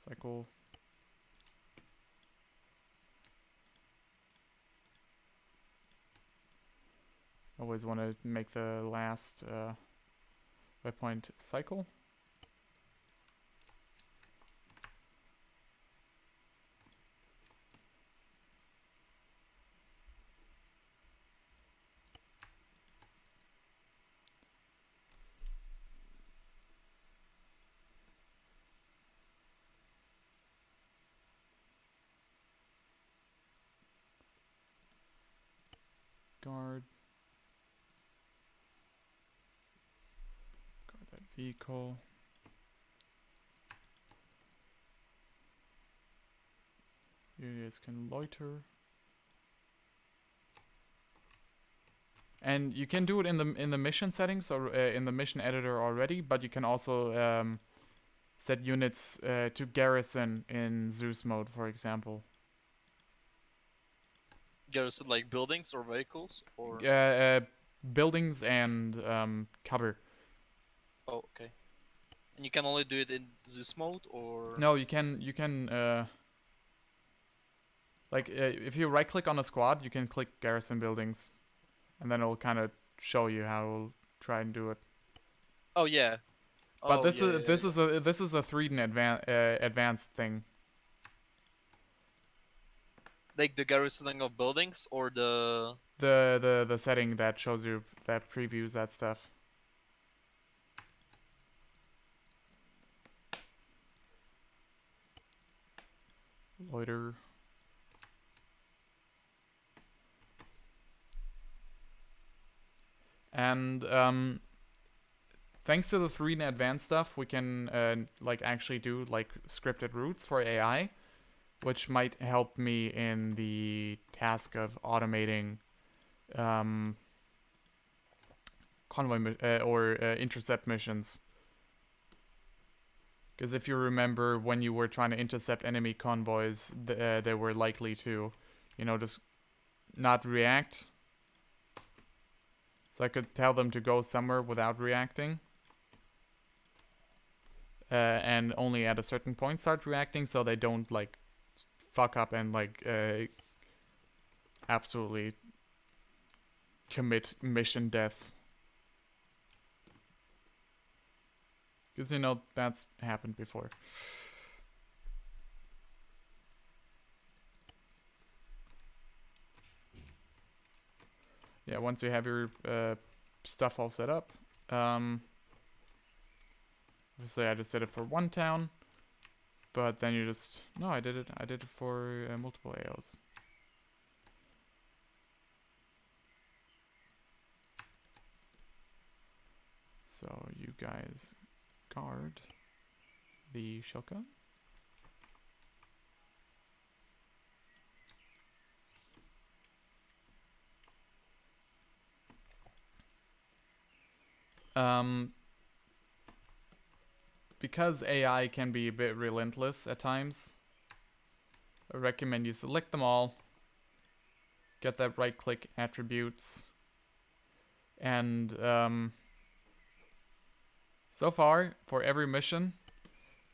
Cycle. Always want to make the last waypoint cycle. Guard that vehicle. You guys can loiter. And you can do it in the mission settings or in the mission editor already, but you can also set units to garrison in Zeus mode, for example. Garrison like buildings or vehicles or Buildings and cover. oh okay. And you can only do it in Zeus mode or No, you can like if you right click on a squad, you can click garrison buildings, and then it'll kind of show you how we'll try and do it. oh yeah. But Oh yeah, yeah, yeah. this is a 3D advanced thing. Like the garrisoning of buildings or The setting that shows you that previews that stuff. Loiter. And thanks to the 3D advanced stuff, we can like actually do like scripted routes for AI, which might help me in the task of automating convoy or intercept missions. Because if you remember, when you were trying to intercept enemy convoys, they were likely to, you know, just not react. So I could tell them to go somewhere without reacting. And only at a certain point start reacting, so they don't, like, fuck up and, like, absolutely commit mission death. Because, you know, that's happened before. Yeah, once you have your stuff all set up, obviously I just did it for one town, but then you just, no, I did it for multiple AOs. So you guys guard the shotgun. Because AI can be a bit relentless at times, I recommend you select them all, get that right-click attributes, and so far, for every mission,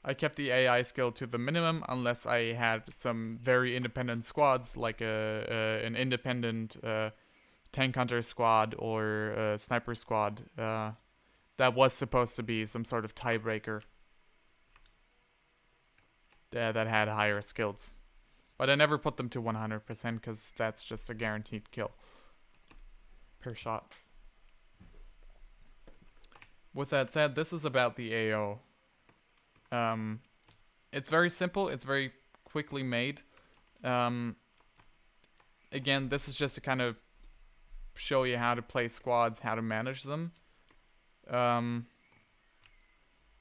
I kept the AI skill to the minimum unless I had some very independent squads, like an independent tank hunter squad or a sniper squad that was supposed to be some sort of tiebreaker that had higher skills. But I never put them to 100% because that's just a guaranteed kill per shot. With that said, this is about the AO. It's very simple. It's very quickly made. Again, this is just to kind of show you how to play squads, how to manage them.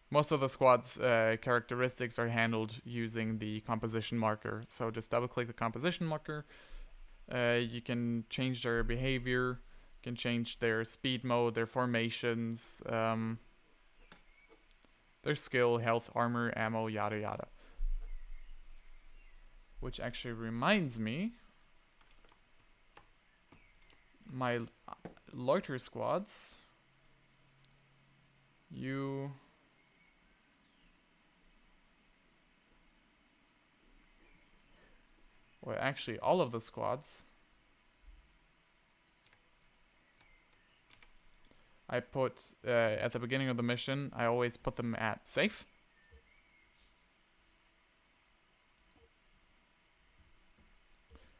Most of the squad's characteristics are handled using the composition marker. So just double click the composition marker. You can change their behavior, you can change their speed mode, their formations, their skill, health, armor, ammo, yada yada. Which actually reminds me, my loiter squads, well, actually, all of the squads, I put, at the beginning of the mission, I always put them at safe.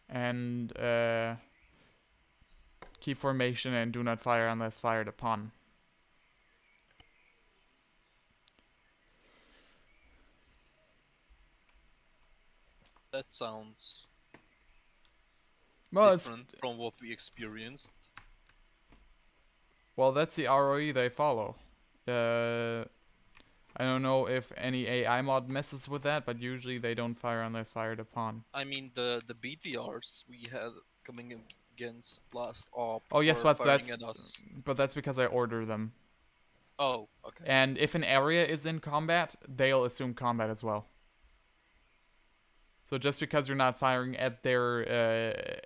And keep formation and do not fire unless fired upon. That sounds Well, different from what we experienced. Well, that's the ROE they follow. I don't know if any AI mod messes with that, but usually they don't fire unless fired upon. I mean, the BTRs we had coming against last op Oh yes, were but firing at us. that's because I order them. Oh, okay. And if an area is in combat, they'll assume combat as well. So just because you're not firing at their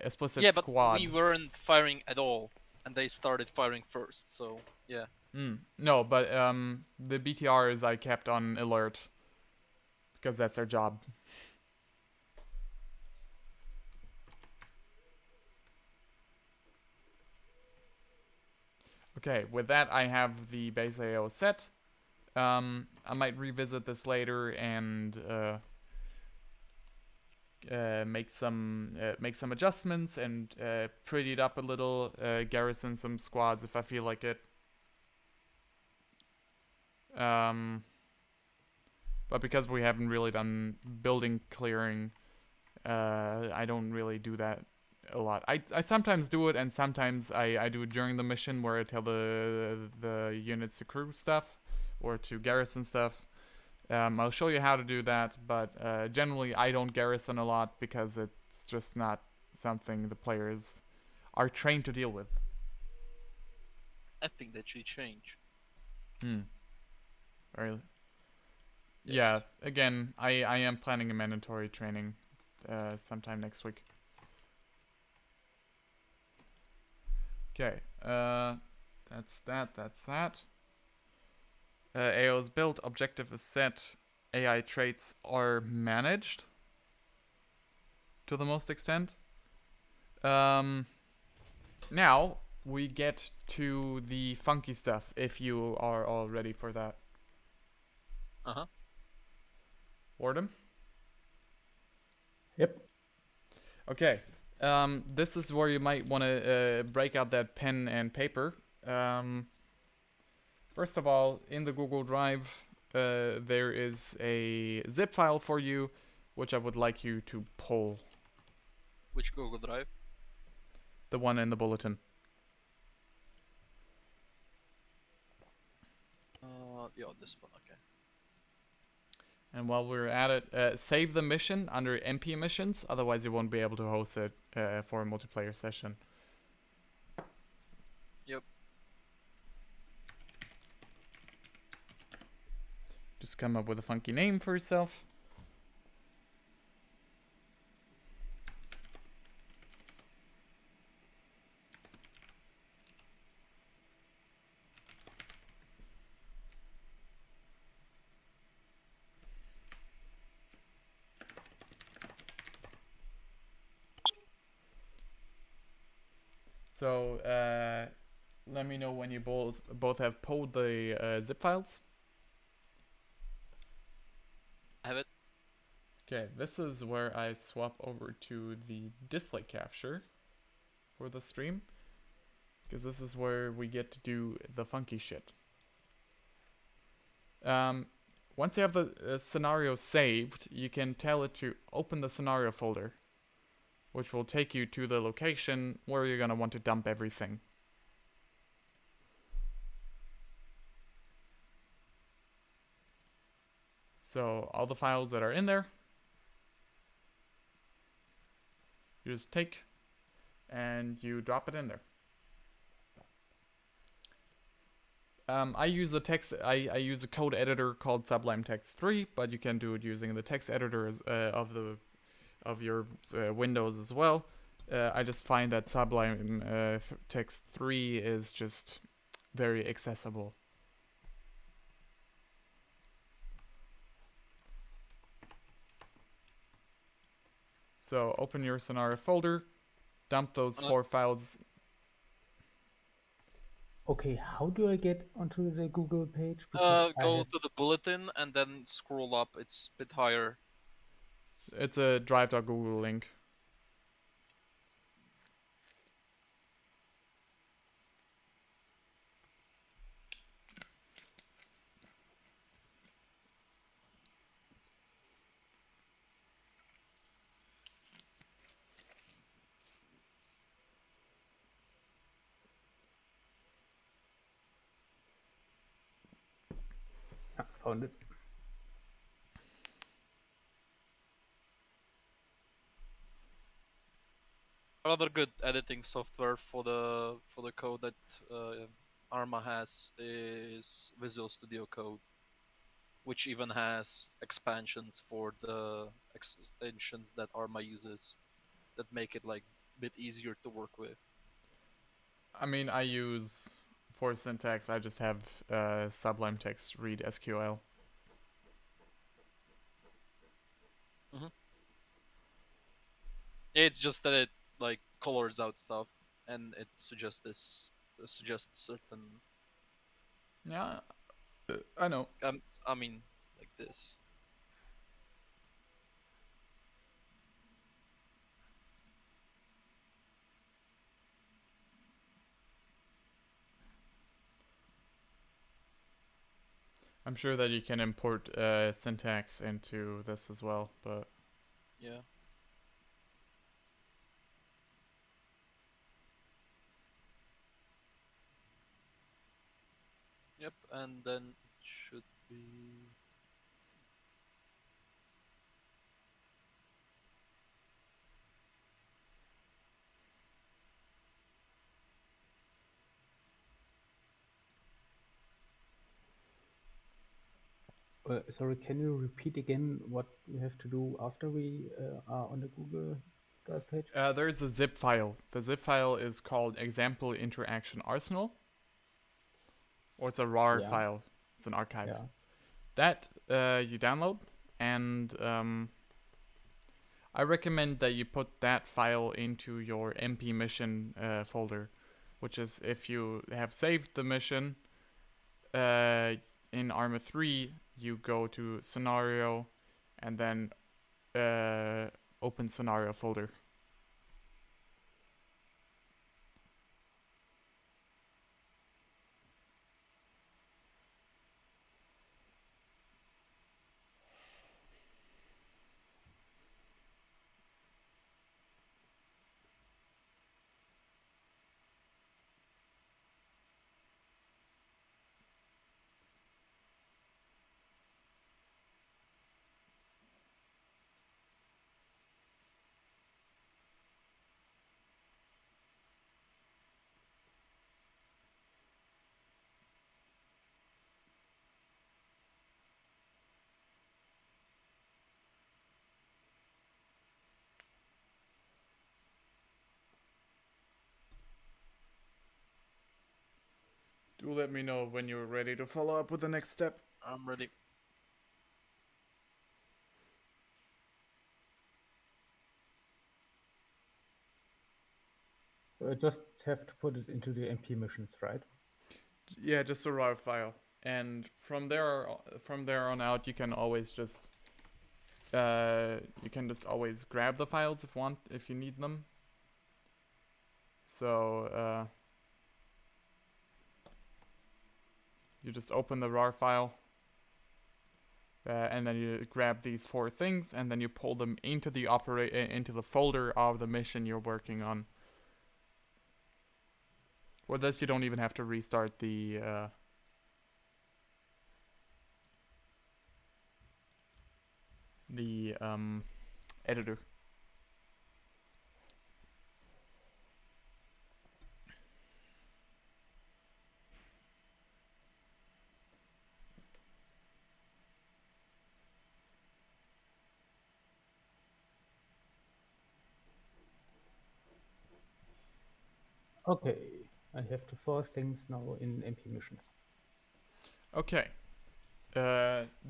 explicit squad. But we weren't firing at all, and they started firing first. So yeah. No, but the BTRs I kept on alert because that's their job. Okay, with that I have the base AO set. I might revisit this later and make some adjustments and pretty it up a little, garrison some squads if I feel like it. But because we haven't really done building clearing, I don't really do that a lot. I sometimes do it, and sometimes I do it during the mission where I tell the units to crew stuff or to garrison stuff. I'll show you how to do that, but generally I don't garrison a lot because it's just not something the players are trained to deal with. I think that should change. Really? Yes. Yeah, again, I am planning a mandatory training sometime next week. Okay, that's that. AO is built, objective is set, AI traits are managed to the most extent. Now we get to the funky stuff, if you are all ready for that. Wardem? Yep. Okay. This is where you might want to break out that pen and paper. First of all, in the Google Drive, there is a zip file for you, which I would like you to pull. Which Google Drive? The one in the bulletin. Yeah, this one, okay. And while we're at it, save the mission under MP missions, otherwise you won't be able to host it for a multiplayer session. Yep. Just come up with a funky name for yourself. So let me know when you both have pulled the zip files. I have it. Okay, this is where I swap over to the display capture for the stream, because this is where we get to do the funky shit. Once you have the scenario saved, you can tell it to open the scenario folder, which will take you to the location where you're gonna want to dump everything. So all the files that are in there, you just take and you drop it in there. I use the text. I use a code editor called Sublime Text 3, but you can do it using the text editor of your Windows as well. I just find that Sublime Text 3 is just very accessible. So open your scenario folder, dump those 4 files. Okay, how do I get onto the Google page? Go to the bulletin and then scroll up. It's a bit higher. It's a drive.google link. Found it. Another good editing software for the code that Arma has is Visual Studio Code, which even has expansions for the extensions that Arma uses that make it like a bit easier to work with. I mean, I use for syntax. I just have Sublime Text Read SQL. It's just that it like colors out stuff and it suggests certain. Yeah, I know. I mean, like this. I'm sure that you can import syntax into this as well, but yeah. Yep, and then it should be. Sorry, can you repeat again what we have to do after we are on the Google Drive page? there's a zip file. The zip file is called example interaction arsenal, or it's a RAR Yeah. file. It's an archive. Yeah. That you download, and I recommend that you put that file into your MP mission folder, which is if you have saved the mission in Arma 3, you go to scenario and then open scenario folder. You let me know when you're ready to follow up with the next step. I'm ready. So I just have to put it into the MP missions, right? Yeah, just a raw file, and from there on out, you can always just always grab the files if you need them. So you just open the RAR file, and then you grab these 4 things, and then you pull them into the into the folder of the mission you're working on. With this, you don't even have to restart the editor. Okay, I have the 4 things now in MP missions. Okay.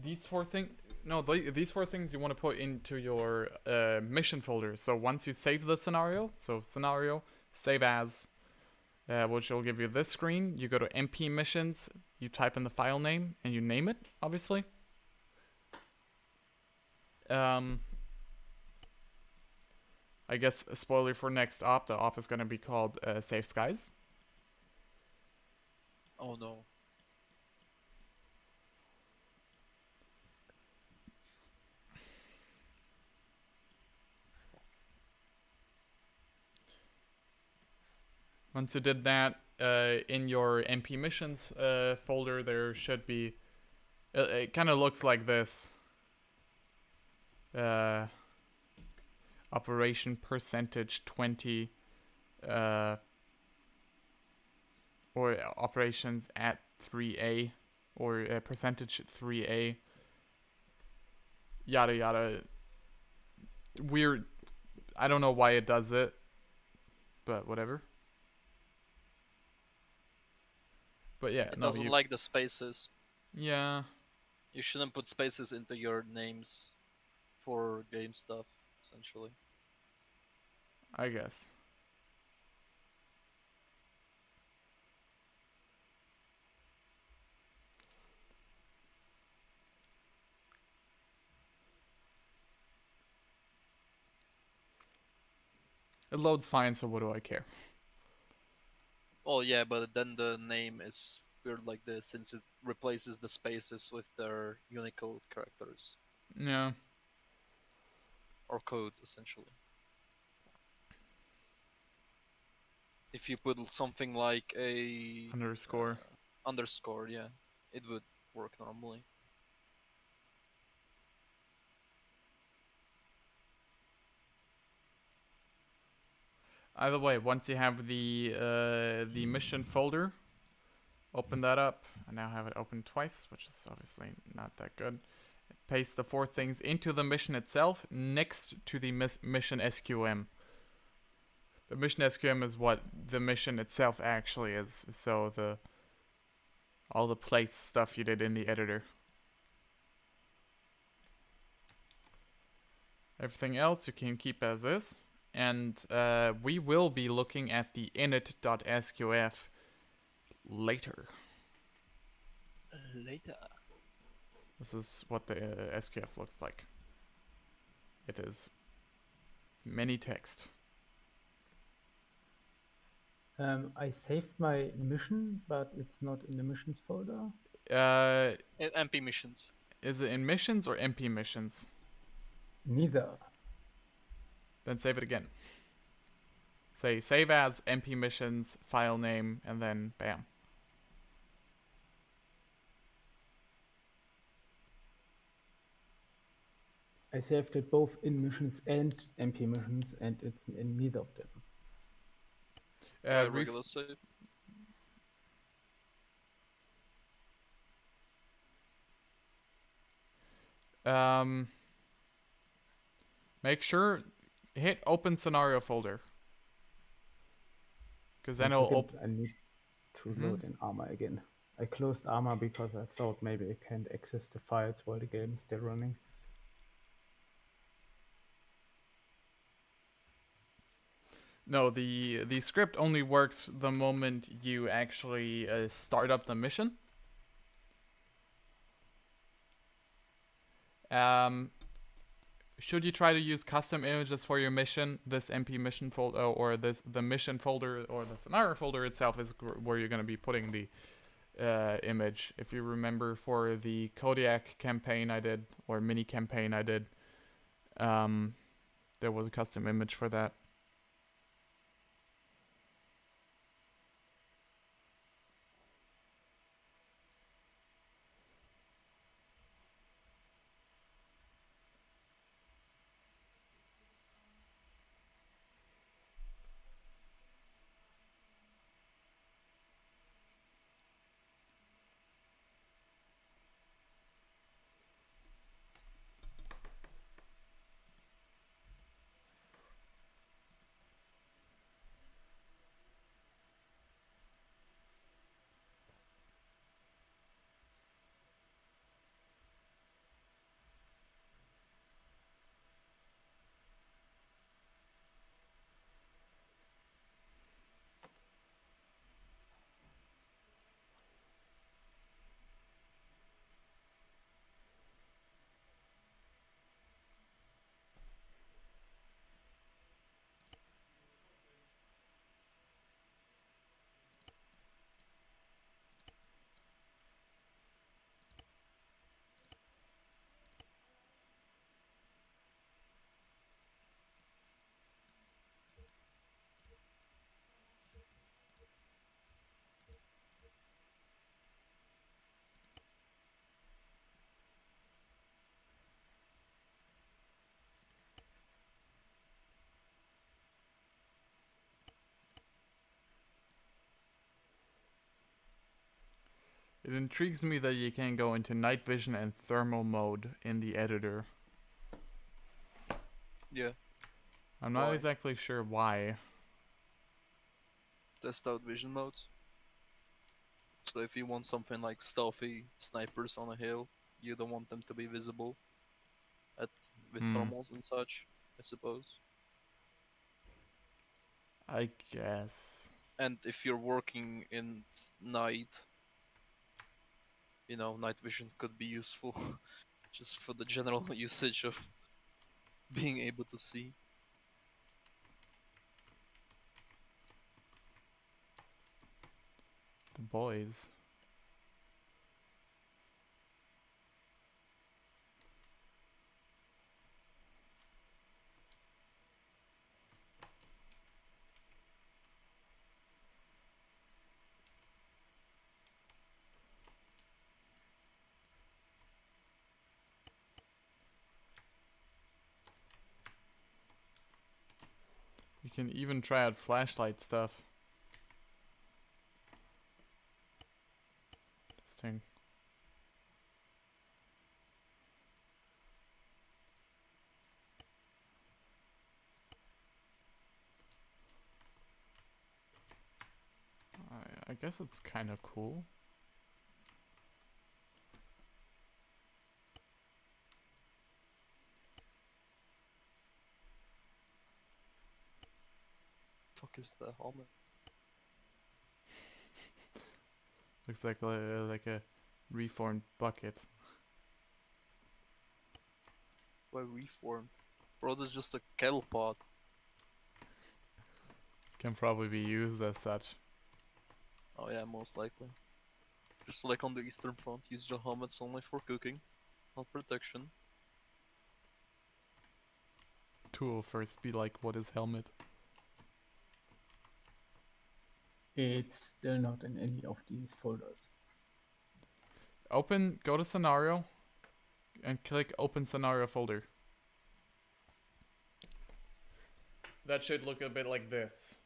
These 4 things. No, these 4 things you want to put into your mission folder. So once you save the scenario, save as, which will give you this screen. You go to MP missions, you type in the file name, and you name it, obviously. I guess a spoiler for next op. The op is going to be called Safe Skies. Oh no. Once you did that, in your MP missions folder, there should be. It kind of looks like this. Operation percentage 20. Or operations at 3A. Or percentage 3A. Yada yada. Weird. I don't know why it does it. But whatever. But yeah, It doesn't like the spaces. Yeah. You shouldn't put spaces into your names for game stuff, essentially. I guess. It loads fine, so what do I care? Oh yeah, but then the name is weird like this since it replaces the spaces with their Unicode characters. Yeah. Or codes, essentially. If you put something like a Underscore. Underscore, yeah, it would work normally. Either way, once you have the mission folder, open that up. I now have it open twice, which is obviously not that good. Paste the 4 things into the mission itself next to the mission SQM. The mission SQM is what the mission itself actually is. So all the place stuff you did in the editor. Everything else you can keep as is. And we will be looking at the init.sqf later. Later. This is what the SQF looks like. It is many text. I saved my mission, but it's not in the missions folder. MP missions. Is it in missions or MP missions? Neither. Then save it again. Say save as MP missions, file name, and then bam. I saved it both in missions and MP missions, and it's in neither of them. Regular save. Make sure hit open scenario folder. Because then it'll I need to to load in Arma again. I closed Arma because I thought maybe I can't access the files while the game is still running. No, the script only works the moment you actually start up the mission. Should you try to use custom images for your mission, this MP mission folder or the mission folder or the scenario folder itself is where you're going to be putting the image. If you remember, for the Kodiak campaign I did, or mini campaign I did, there was a custom image for that. It intrigues me that you can go into night vision and thermal mode in the editor. Yeah. I'm not Why? exactly sure why. Test out vision modes. So if you want something like stealthy snipers on a hill, you don't want them to be visible with thermals and such, I suppose. I guess. And if you're working in night, night vision could be useful just for the general usage of being able to see. The boys. You can even try out flashlight stuff. Interesting. I guess it's kind of cool. Fuck is the helmet? Looks like a reformed bucket. Why reformed? Bro, this is just a kettle pot. Can probably be used as such. Oh yeah, most likely. Just like on the Eastern Front, use your helmets only for cooking, not protection. Tool first be like, what is helmet? It's still not in any of these folders. Go to scenario, and click open scenario folder. That should look a bit like this.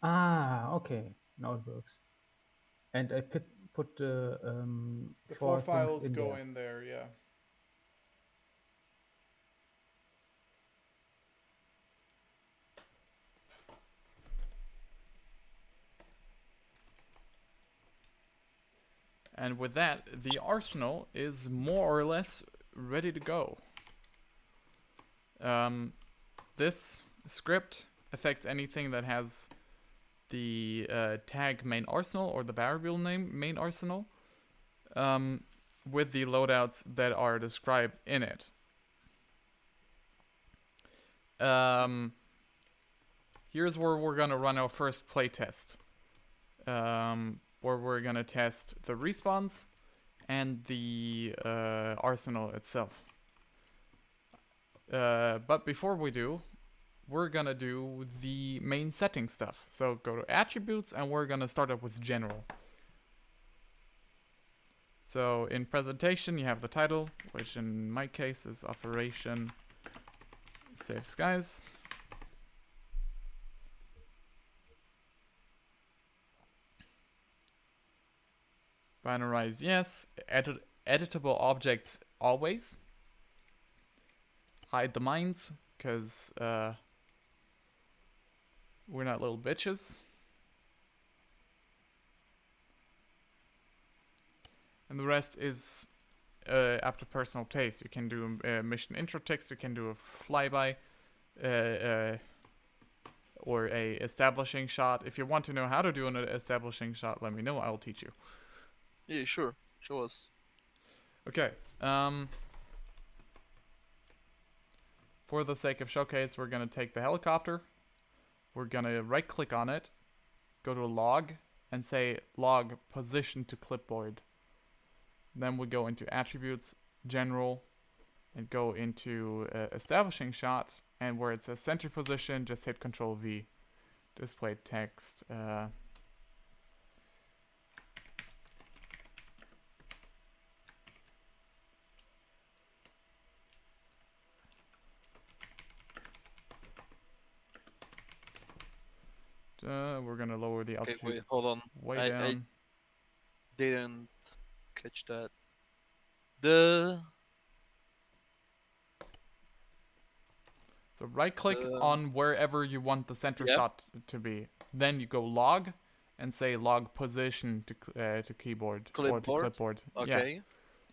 Ah, okay. Now it works. And I put the The four four things files in go there. in there, yeah. And with that, the arsenal is more or less ready to go. This script affects anything that has the tag main arsenal or the variable name main arsenal with the loadouts that are described in it. Here's where we're gonna run our first playtest, where we're gonna test the respawns and the arsenal itself. But before we do, we're gonna do the main setting stuff. So go to attributes and we're gonna start up with general. So in presentation you have the title, which in my case is Operation Save Skies. Binarize yes, editable objects always. Hide the mines, because we're not little bitches. And the rest is up to personal taste. You can do mission intro text, you can do a flyby, or a establishing shot. If you want to know how to do an establishing shot, let me know, I'll teach you. Yeah, sure. Show us. Okay. For the sake of showcase, we're going to take the helicopter. We're going to right click on it, go to log, and say log position to clipboard. Then we go into attributes, general, and go into establishing shot. And where it says center position, just hit Control V. Display text. We're gonna lower the Okay, altitude wait, hold on. way down. I didn't catch that. The So right click on wherever you want the center shot to be. Then you go log and say log position to keyboard or to clipboard. Okay.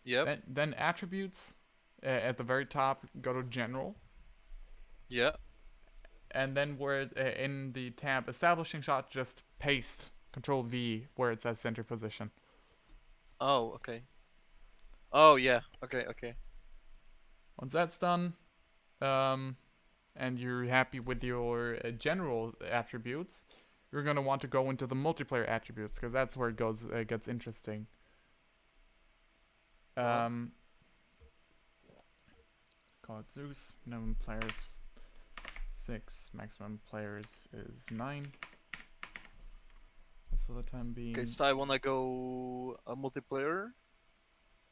Yeah. Yep. Then attributes at the very top, go to general. Yeah. And then where in the tab establishing shot, just paste Control V where it says center position. Oh, okay. Oh, yeah. Okay, okay. Once that's done, and you're happy with your general attributes, you're gonna want to go into the multiplayer attributes because that's where it gets interesting. Call it Zeus. Minimum players 6. Maximum players is 9. That's for the time being. Okay, so I wanna go a multiplayer.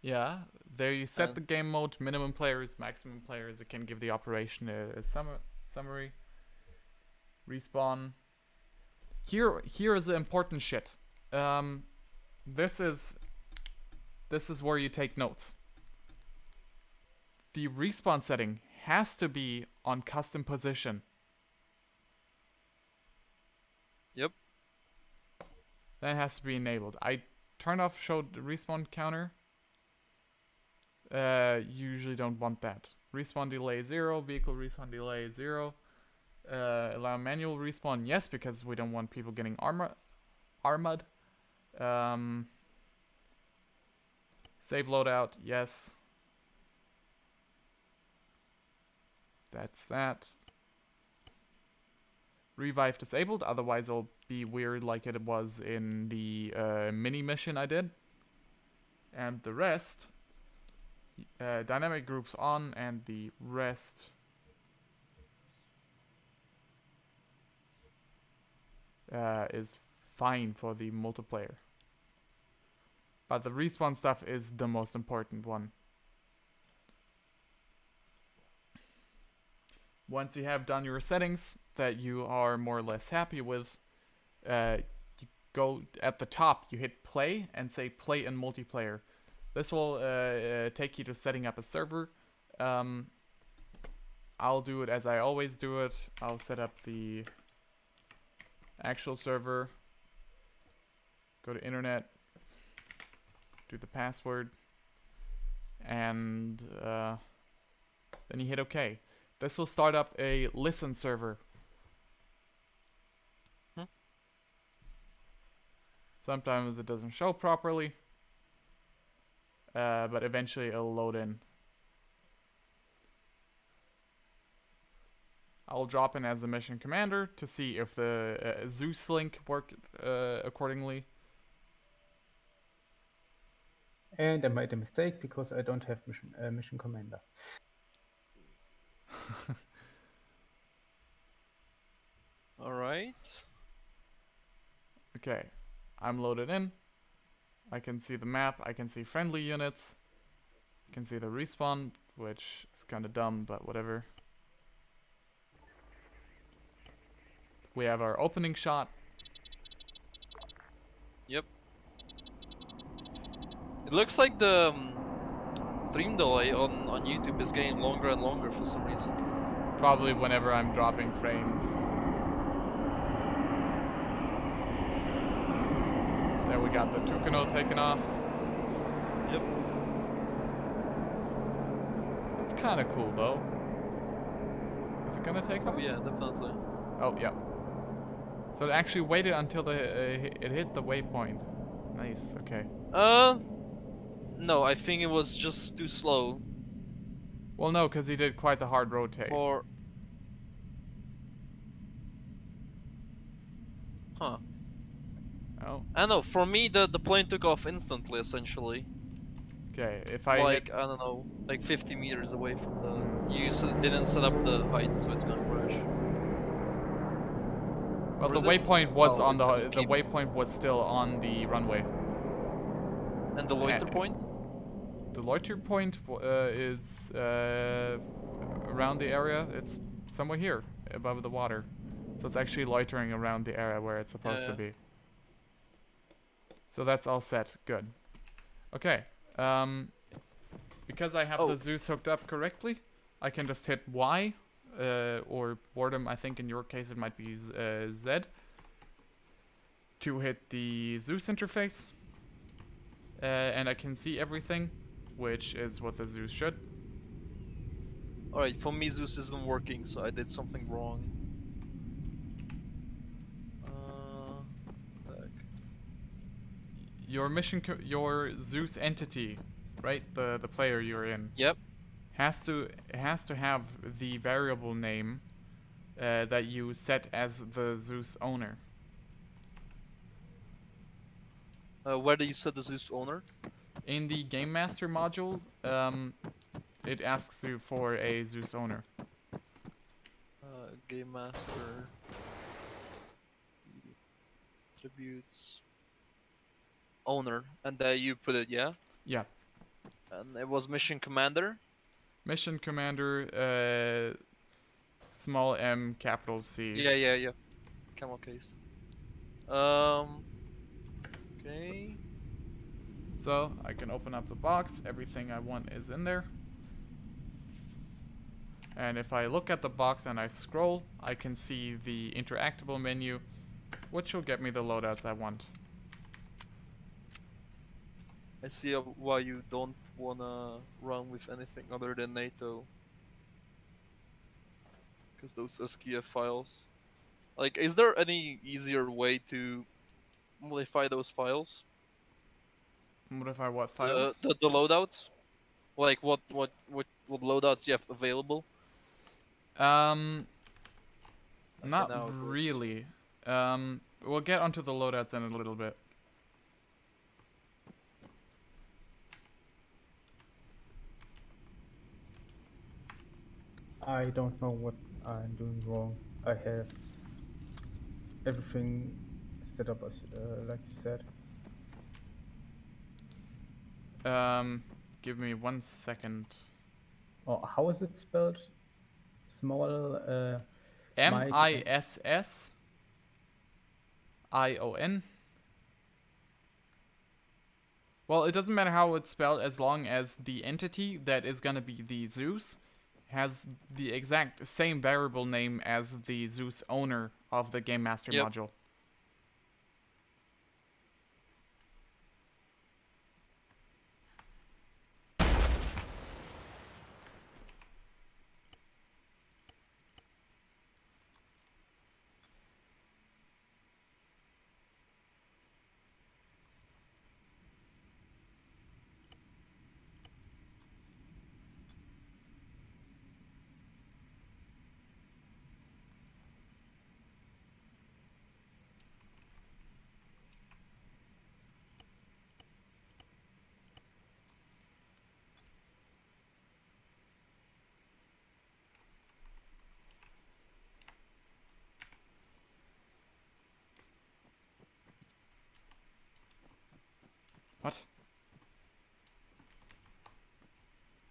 Yeah, there you set the game mode, minimum players, maximum players. You can give the operation a summary. Respawn. Here is the important shit. This is where you take notes. The respawn setting has to be on custom position. Yep. That has to be enabled. I turned off show the respawn counter. Usually don't want that. Respawn delay 0, vehicle respawn delay 0. Allow manual respawn, yes, because we don't want people getting armored. Save loadout, yes. That's that. Revive disabled, otherwise it'll be weird like it was in the mini mission I did. And the rest, dynamic groups on, and the rest is fine for the multiplayer. But the respawn stuff is the most important one. Once you have done your settings that you are more or less happy with, you go at the top, you hit play and say play in multiplayer. This will take you to setting up a server. I'll do it as I always do it. I'll set up the actual server. Go to internet. do the password, and then you hit OK. This will start up a listen server. Sometimes it doesn't show properly, but eventually it'll load in. I'll drop in as a mission commander to see if the Zeus link worked accordingly. And I made a mistake because I don't have mission commander. All right. Okay, I'm loaded in. I can see the map, I can see friendly units. I can see the respawn, which is kind of dumb, but whatever. We have our opening shot. Yep. It looks like the stream delay on YouTube is getting longer and longer for some reason. Probably whenever I'm dropping frames. There we got the Tucano taken off. Yep. It's kind of cool though. Is it gonna take off? Oh yeah, definitely. Oh yeah. So it actually waited until it hit the waypoint. Nice. Okay. No, I think it was just too slow Well, no, because he did quite the hard rotate. for. Huh. Oh. I don't know. For me, the plane took off instantly, essentially. Okay. If I Like hit, I don't know, like 50 meters away from the. You didn't set up the height, so it's gonna crash. well, or the is it? waypoint was Oh, on it's the a peep. waypoint was still on the runway. And the loiter point? The loiter point is around the area. It's somewhere here, above the water. So it's actually loitering around the area where it's supposed to Yeah. be. So that's all set. Good. Okay. Because I have Oh. the Zeus hooked up correctly, I can just hit Y, or boredom. I think in your case it might be Z, to hit the Zeus interface. And I can see everything, which is what the Zeus should. Alright, for me Zeus isn't working, so I did something wrong. Back. Your your Zeus entity, right? The player you're in, Yep. has to have the variable name that you set as the Zeus owner. Where do you set the Zeus owner? In the Game Master module, it asks you for a Zeus owner. Game Master. Attributes. Owner. And there you put it, yeah? Yeah. And it was Mission Commander. Mission Commander, small m, capital C. Yeah. Camel case. Okay. So I can open up the box. Everything I want is in there. And if I look at the box and I scroll, I can see the interactable menu, which will get me the loadouts I want. I see why you don't wanna run with anything other than NATO. Because those SKF files. Like, is there any easier way to modify those files? Modify what files? The loadouts? Like, what loadouts you have available? Not now it works. really. We'll get onto the loadouts in a little bit. I don't know what I'm doing wrong. I have everything set up as like you said. Give me 1 second. Oh, how is it spelled? Small MISSION. Well, it doesn't matter how it's spelled as long as the entity that is gonna be the Zeus has the exact same variable name as the Zeus owner of the Game Master Yep. module.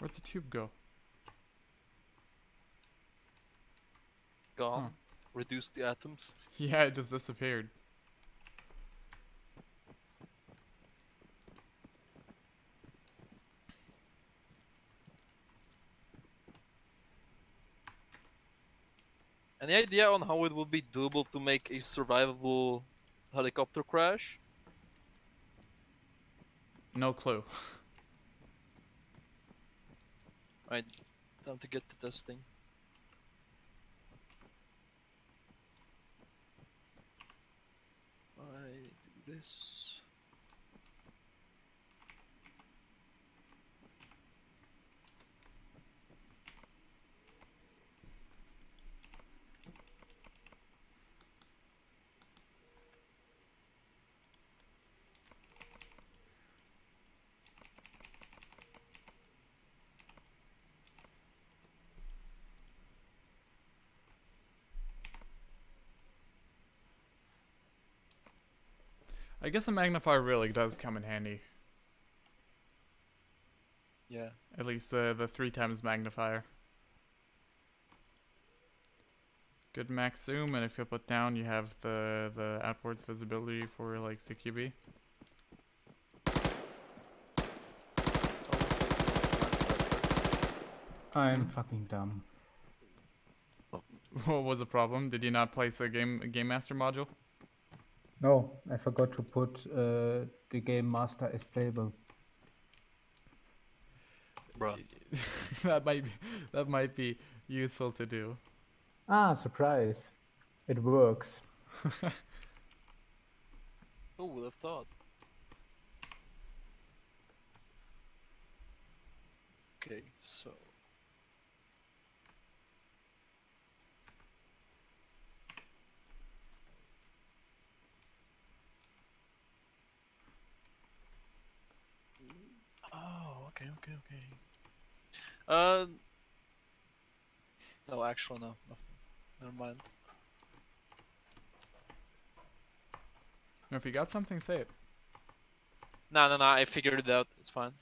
Where'd the tube go? Gone. Huh. Reduce the atoms. Yeah, it just disappeared. Any idea on how it would be doable to make a survivable helicopter crash? No clue. Right, time to get to testing. I do this. I guess a magnifier really does come in handy. Yeah. At least the 3 times magnifier. Good max zoom, and if you put down, you have the outwards visibility for like CQB. I'm fucking dumb. What was the problem? Did you not place a game master module? No, I forgot to put the game master as playable. Bruh. that might be useful to do. Ah, surprise. It works. Who would have thought? Okay, so. Oh, okay. No, actually, no. Never mind. If you got something, say it. No, I figured it out. It's fine.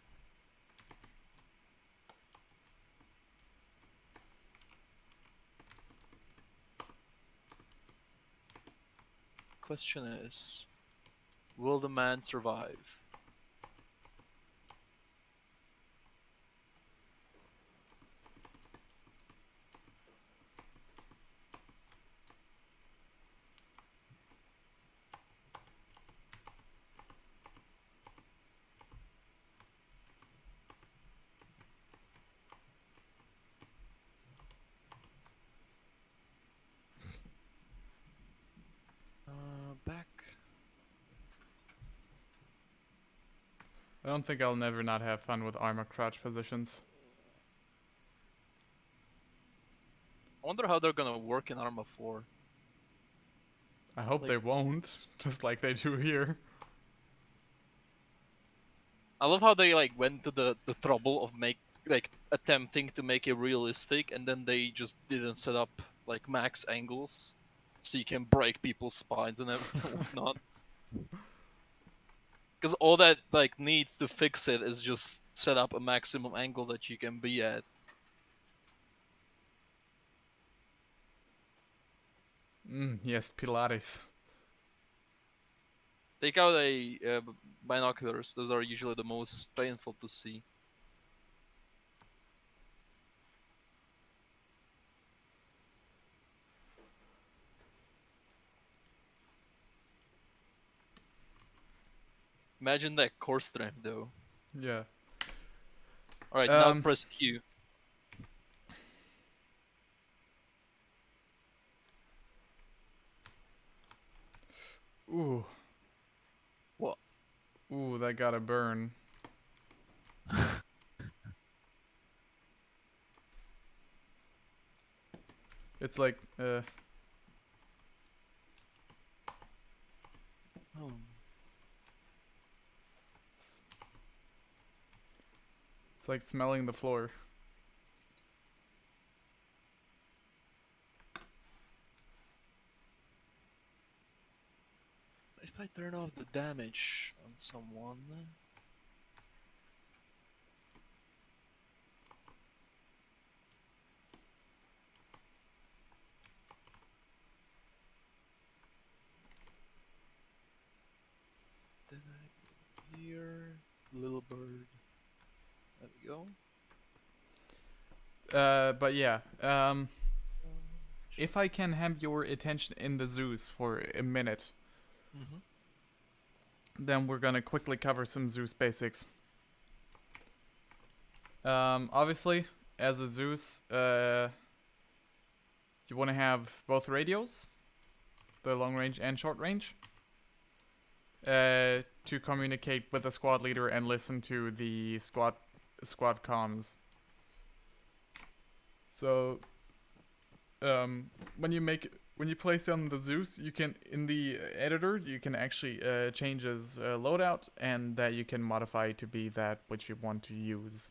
Question is, will the man survive? Back. I don't think I'll never not have fun with Arma crouch positions. I wonder how they're gonna work in Arma 4. I hope Like- they won't, just like they do here. I love how they like went to the trouble of attempting to make it realistic, and then they just didn't set up like max angles, so you can break people's spines and whatnot. Because all that like needs to fix it is just set up a maximum angle that you can be at. Yes, Pilates. Take out binoculars; those are usually the most painful to see. Imagine that core strength, though. Yeah. All right, now press Q. Ooh. What? Ooh, that got a burn. It's like, Oh. it's like smelling the floor. If I turn off the damage on someone. Then I go here, little bird. There we go. But yeah, if I can have your attention in the Zeus for a minute, Mm-hmm. then we're gonna quickly cover some Zeus basics. Obviously, as a Zeus, you want to have both radios, the long range and short range, to communicate with the squad leader and listen to the squad comms. So, when you place on the Zeus, you can in the editor you can actually change his loadout, and that you can modify to be that which you want to use.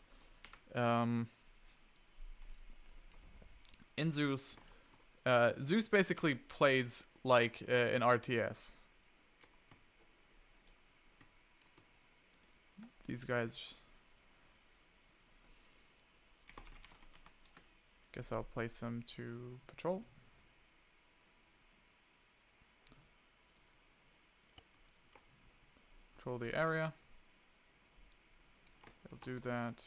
In Zeus, Zeus basically plays like an RTS. These guys. Guess I'll place them to patrol. Patrol the area. I'll do that.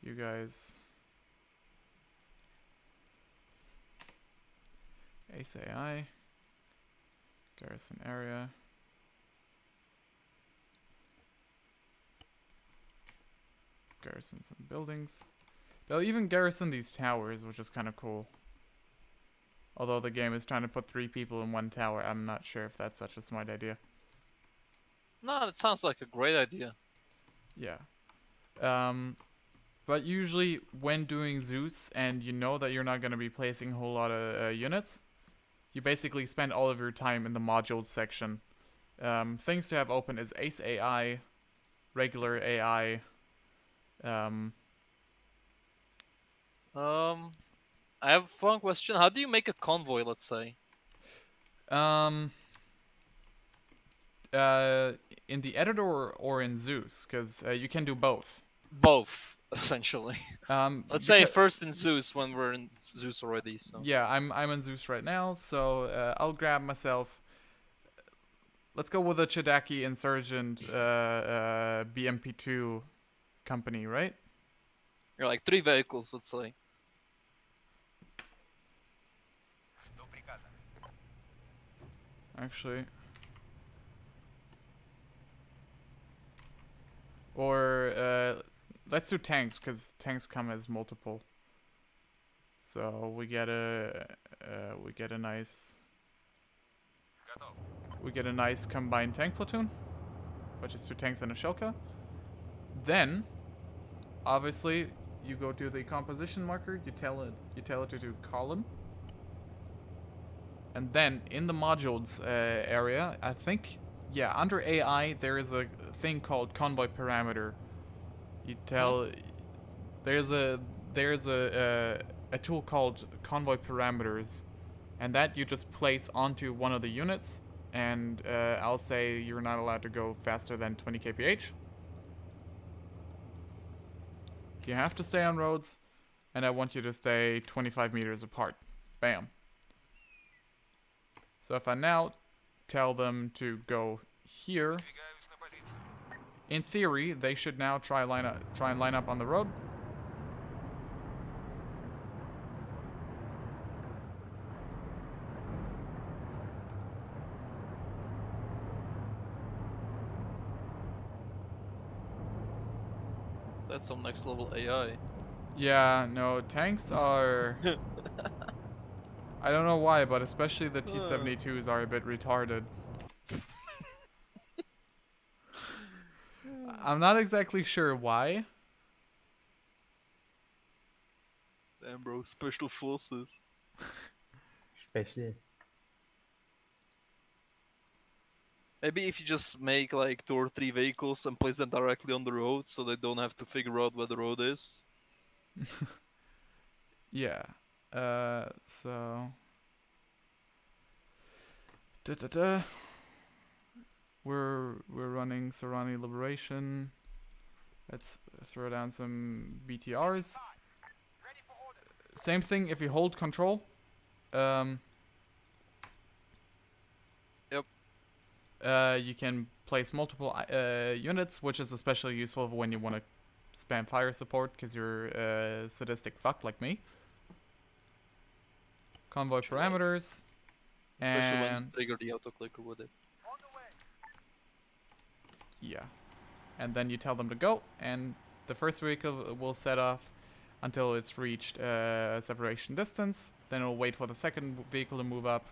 You guys. Ace AI. Garrison area. Garrison some buildings. They'll even garrison these towers, which is kind of cool. Although the game is trying to put 3 people in 1 tower, I'm not sure if that's such a smart idea. No, it sounds like a great idea. Yeah. But usually when doing Zeus and you know that you're not going to be placing a whole lot of units, you basically spend all of your time in the modules section. Things to have open is Ace AI, regular AI. I have one question. How do you make a convoy, let's say? In the editor or in Zeus, because you can do both. Both, essentially. Let's say first in Zeus when we're in Zeus already. So. Yeah, I'm in Zeus right now, so I'll grab myself. Let's go with a Chidaki Insurgent BMP2 company, right? You're like 3 vehicles, let's say. Actually. Or let's do tanks, because tanks come as multiple. So we get a nice combined tank platoon, which is 2 tanks and a Shelka. Then, obviously, you go to the composition marker. You tell it to do column. And then in the modules area, I think, yeah, under AI there is a thing called convoy parameter. You tell there's a tool called convoy parameters, and that you just place onto one of the units. And I'll say you're not allowed to go faster than 20 kph. You have to stay on roads, and I want you to stay 25 meters apart. Bam. So if I now tell them to go here, in theory, they should now try and line up on the road. That's some next level AI. Yeah, no, tanks are... I don't know why, but especially the T-72s are a bit retarded. I'm not exactly sure why. Damn, bro, special forces. Special. Maybe if you just make like 2 or 3 vehicles and place them directly on the road so they don't have to figure out where the road is. Yeah. So... We're running Sarani Liberation. Let's throw down some BTRs. Same thing if you hold control. Yep. you can place multiple units, which is especially useful when you want to spam fire support because you're a sadistic fuck like me. Convoy Sure. parameters. Especially when you And trigger the auto-clicker with it. yeah. And then you tell them to go, and the first vehicle will set off until it's reached separation distance. Then it'll wait for the second vehicle to move up,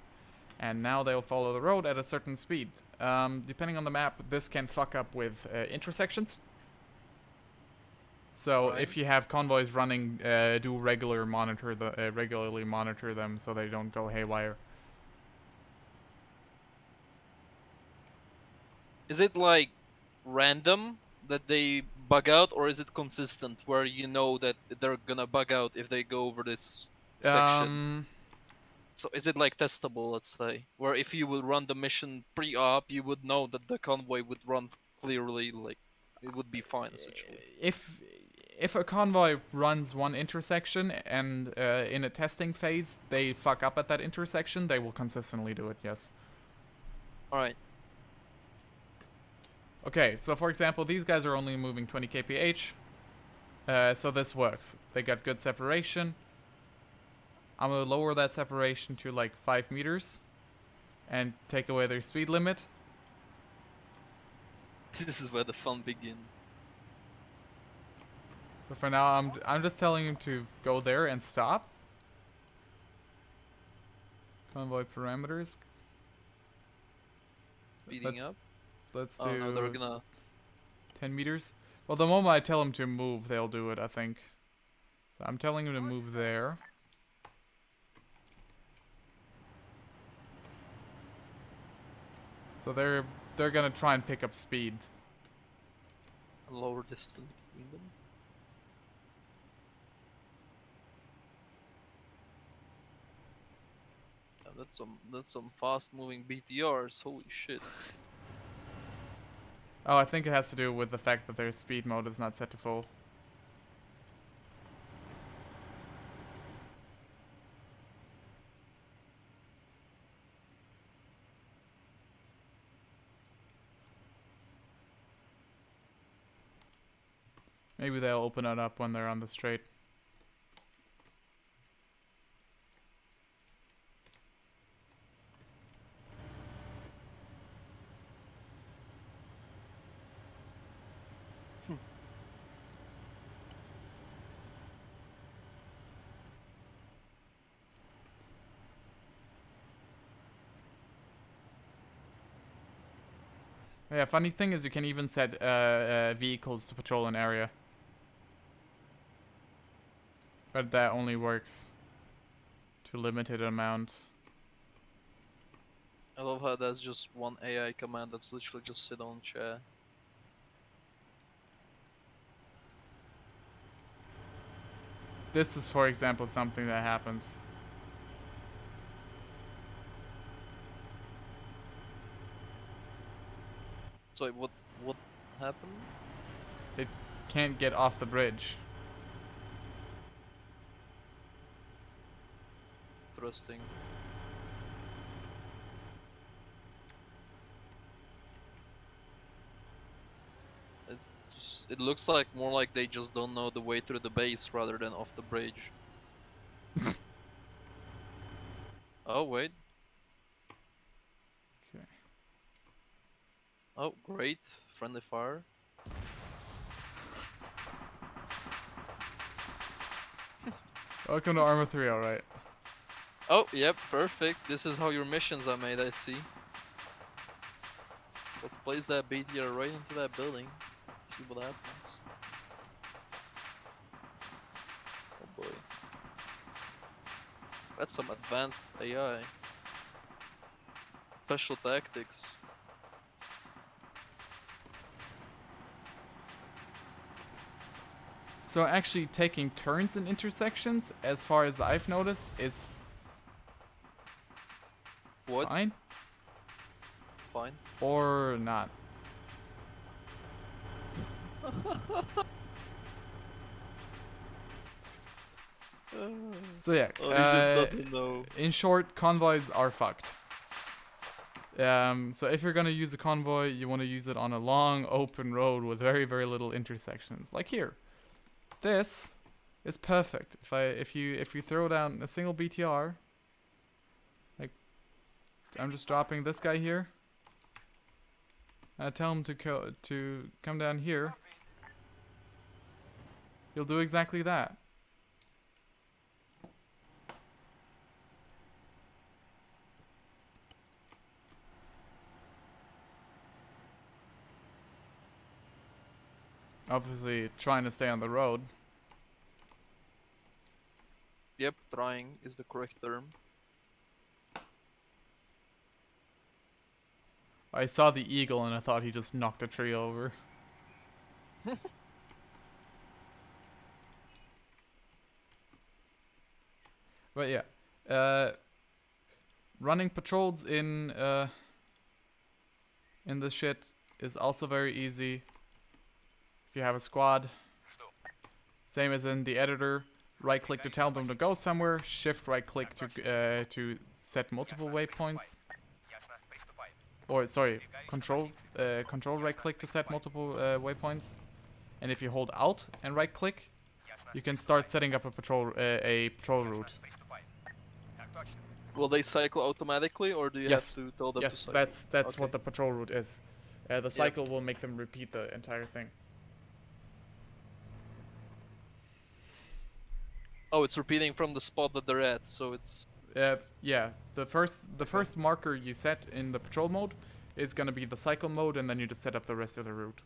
and now they'll follow the road at a certain speed. Depending on the map, this can fuck up with intersections. So Right. if you have convoys running, do regularly monitor them so they don't go haywire. Is it like random that they bug out, or is it consistent where you know that they're gonna bug out if they go over this section? So is it like testable, let's say, where if you will run the mission pre-op, you would know that the convoy would run clearly, like it would be fine essentially. If a convoy runs one intersection and in a testing phase they fuck up at that intersection, they will consistently do it. Yes. All right. Okay, so for example, these guys are only moving 20 kph, so this works. They got good separation. I'm gonna lower that separation to like 5 meters and take away their speed limit. This is where the fun begins. So for now, I'm just telling him to go there and stop. Convoy parameters. Speeding up. Let's Oh no, they're do gonna. 10 meters. Well, the moment I tell them to move, they'll do it, I think. So I'm telling them to move there. So they're gonna try and pick up speed. A lower distance between them. Yeah, that's some fast moving BTRs. Holy shit. Oh, I think it has to do with the fact that their speed mode is not set to full. Maybe they'll open it up when they're on the straight. Yeah, funny thing is you can even set vehicles to patrol an area. But that only works to a limited amount. I love how that's just one AI command that's literally just sit on chair. This is, for example, something that happens. So what happened? It can't get off the bridge. Interesting. It looks like more like they just don't know the way through the base rather than off the bridge. Oh wait. Okay. Oh great, friendly fire. Welcome to Arma 3, alright. Oh yep, perfect. This is how your missions are made, I see. Let's place that BTR right into that building. See what happens. Oh boy. That's some advanced AI. Special tactics. So actually taking turns in intersections, as far as I've noticed, is What? fine. Fine. Or not. So yeah, Oh, he just doesn't know. in short, convoys are fucked. So if you're gonna use a convoy, you want to use it on a long open road with very, very little intersections. Like here. This is perfect. If you throw down a single BTR, like I'm just dropping this guy here. I tell him to come down here. He'll do exactly that. Obviously, trying to stay on the road. Yep, trying is the correct term. I saw the eagle and I thought he just knocked a tree over. But yeah, running patrols in this shit is also very easy. If you have a squad, same as in the editor, right click to tell them to go somewhere, shift right click to set multiple waypoints. Or sorry, control right click to set multiple waypoints. And if you hold Alt and right click, you can start setting up a patrol route. Will they cycle automatically, or do you Yes. have to tell them to Yes, cycle? that's Okay. what the patrol route is. The cycle will make them repeat the entire thing. Oh, it's repeating from the spot that they're at, so it's... Yeah, the first marker you set in the patrol mode is gonna be the cycle mode, and then you just set up the rest of the route.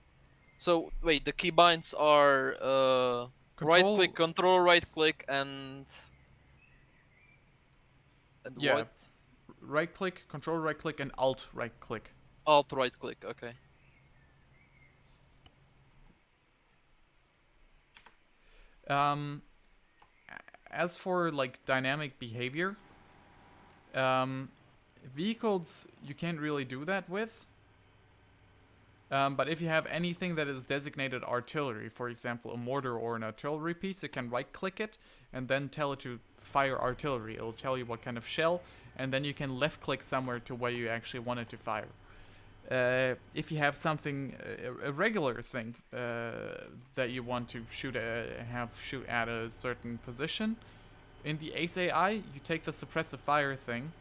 So, wait, the keybinds are right click, control right click, and Yeah. what? Right click, control right click, and Alt right click. Alt right click, okay. As for like dynamic behavior, vehicles you can't really do that with. But if you have anything that is designated artillery, for example, a mortar or an artillery piece, you can right-click it and then tell it to fire artillery. It'll tell you what kind of shell, and then you can left-click somewhere to where you actually want it to fire. If you have something, a regular thing that you want to shoot at a certain position, in the Ace AI, you take the suppressive fire thing,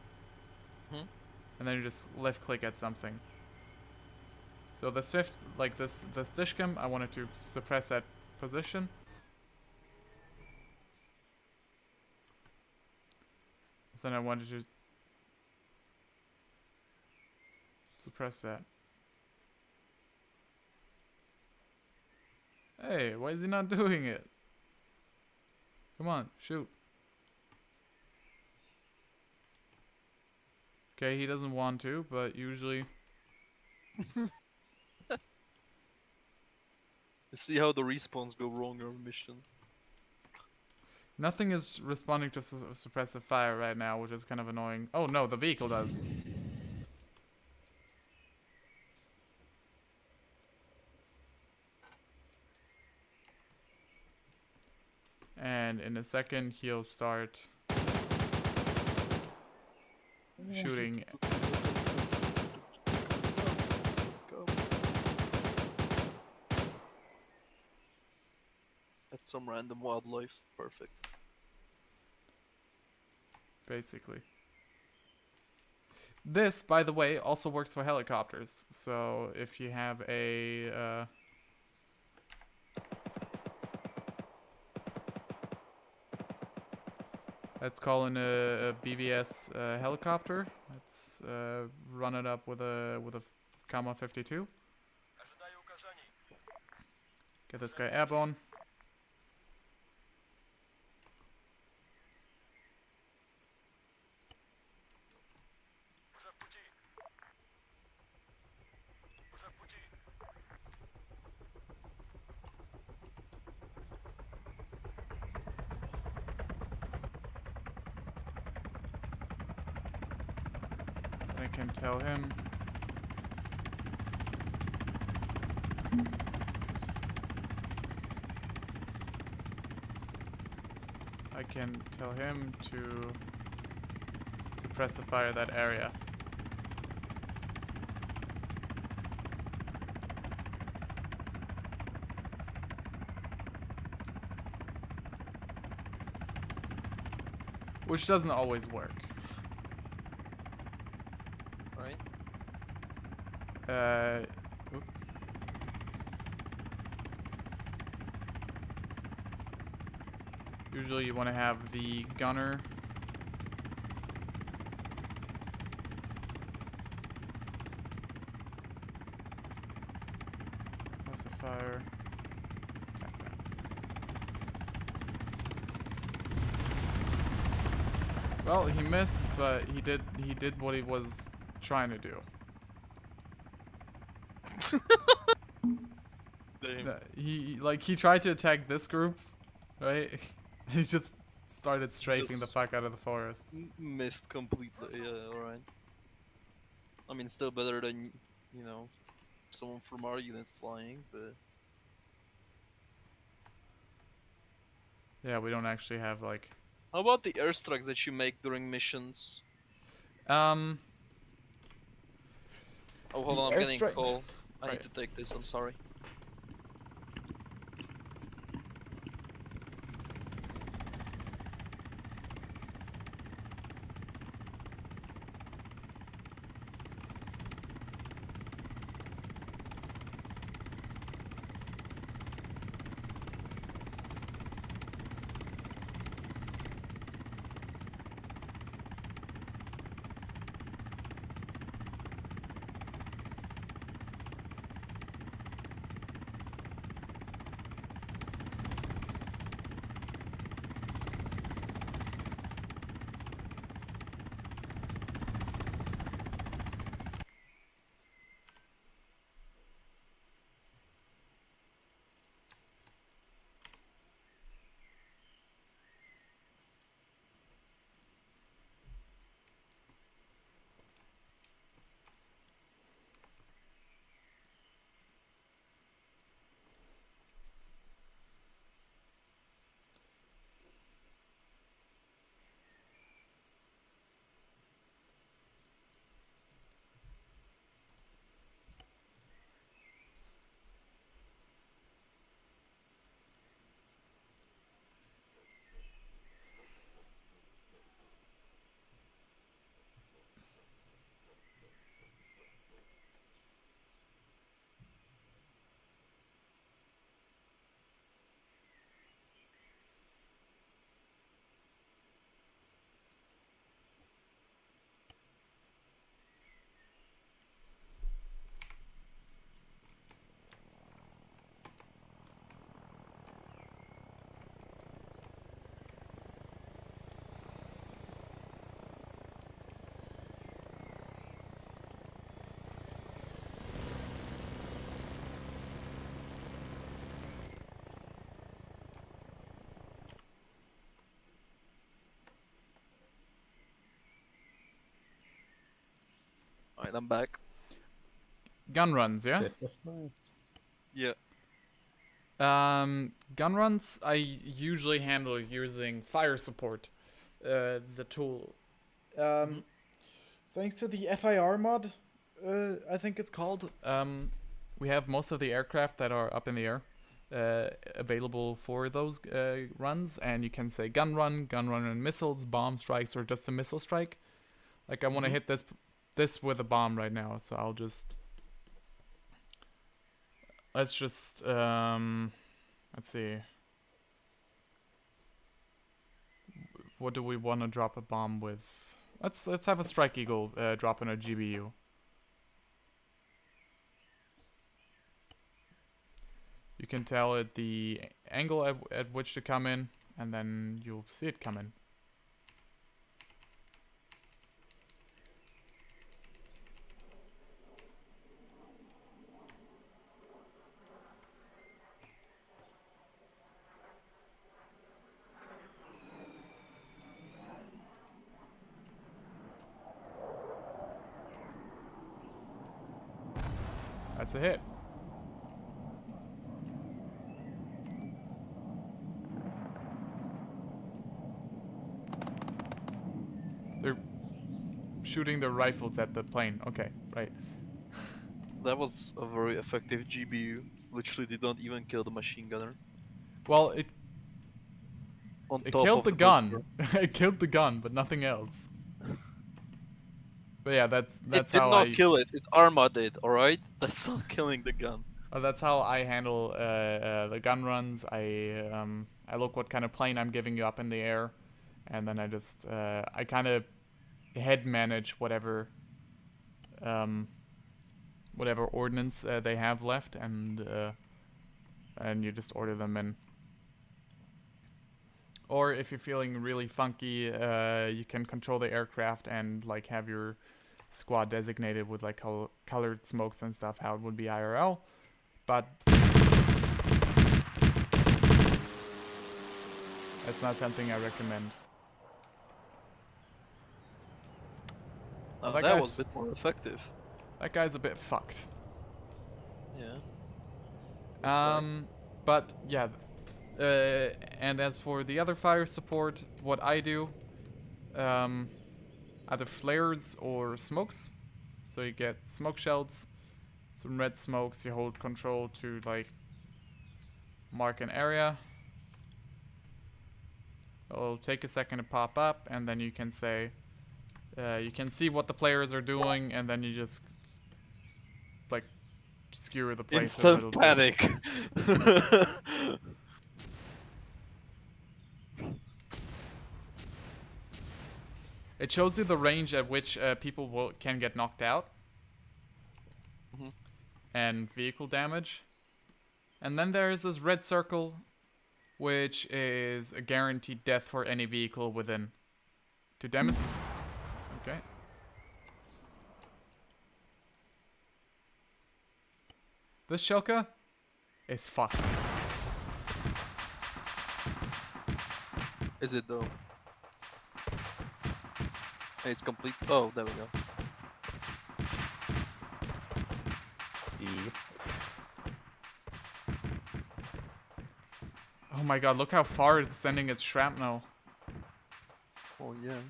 and then you just left-click at something. So this fifth, like this dishcam, I wanted to suppress that position. So then I wanted to suppress that. Hey, why is he not doing it? Come on, shoot. Okay, he doesn't want to, but usually... See how the respawns go wrong on mission. Nothing is responding to suppressive fire right now, which is kind of annoying. Oh no, the vehicle does. And in a second, he'll start shooting. Go. That's some random wildlife. Perfect. Basically. This, by the way, also works for helicopters. So if you have a let's call in a BVS helicopter. Let's run it up with a Kama 52. Get this guy airborne. I can tell him. I can tell him to suppress the fire that area. which doesn't always work. Right? Oop. Usually you want to have the gunner fire. Well, he missed, but he did what he was trying to do. Damn. He tried to attack this group, right? He just started strafing the Just fuck out of the forest. missed completely. Yeah, alright. I mean, still better than, you know, someone from our unit flying, but... Yeah, we don't actually have like... How about the airstrikes that you make during missions? Um... Oh, hold The on, I'm getting a airstrike- call. I Right. need to take this, I'm sorry. Alright, I'm back. Gun runs, yeah? That was right. Yeah. Gun runs I usually handle using fire support, the tool. Mhm. Thanks to the FIR mod, I think it's called, we have most of the aircraft that are up in the air available for those runs, and you can say gun run and missiles, bomb strikes, or just a missile strike. Like I want to Mhm. hit this with a bomb right now, so I'll just... Let's just, let's see. What do we want to drop a bomb with? Let's have a Strike Eagle drop in a GBU. You can tell it the angle at which to come in, and then you'll see it come in. That's a hit. They're shooting their rifles at the plane. Okay, right. That was a very effective GBU. Literally did not even kill the machine gunner. Well, it... on It top killed of the bunker. gun. It killed the gun, but nothing else. But yeah, that's It did how not kill it. It Arma did. All right. That's not killing the gun. that's how I handle the gun runs. I look what kind of plane I'm giving you up in the air, and then I just I kind of head manage whatever ordnance they have left, and you just order them in. Or if you're feeling really funky, you can control the aircraft and like have your squad designated with like colored smokes and stuff, how it would be IRL. But that's not something I recommend. Well, Oh, that was a bit more effective. That guy's a bit fucked. Yeah. Looks like. But yeah, and as for the other fire support, what I do, either flares or smokes. So you get smoke shells, some red smokes. You hold control to like mark an area. It'll take a second to pop up, and then you can say, you can see what the players are doing, and then you just like skewer the place a little Instant panic. bit. It shows you the range at which people can get knocked out. Mhm. And vehicle damage. And then there's this red circle, which is a guaranteed death for any vehicle within. To demonstrate... Okay. This Shilka is fucked. Is it though? It's complete. Oh, there we go. Oh my god, look how far it's sending its shrapnel. Oh yeah.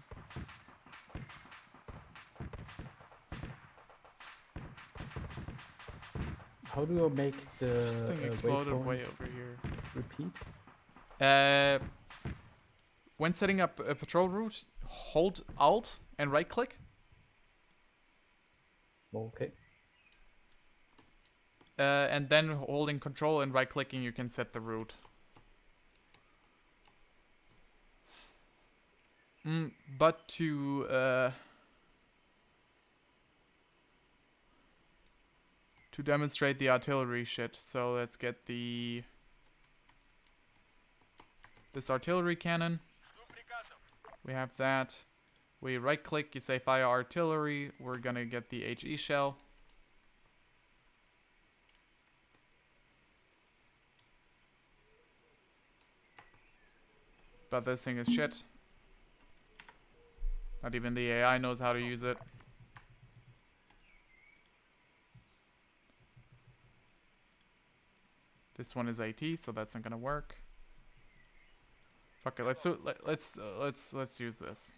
How do you make the Something exploded waypoint way over here. repeat? When setting up a patrol route, hold Alt and right click. Okay. And then holding control and right clicking, you can set the route. But to demonstrate the artillery shit, so let's get this artillery cannon. We have that. We right click, you say fire artillery, we're gonna get the HE shell. But this thing is shit. Not even the AI knows how to use it. This one is AT, so that's not gonna work. Fuck it, let's use this.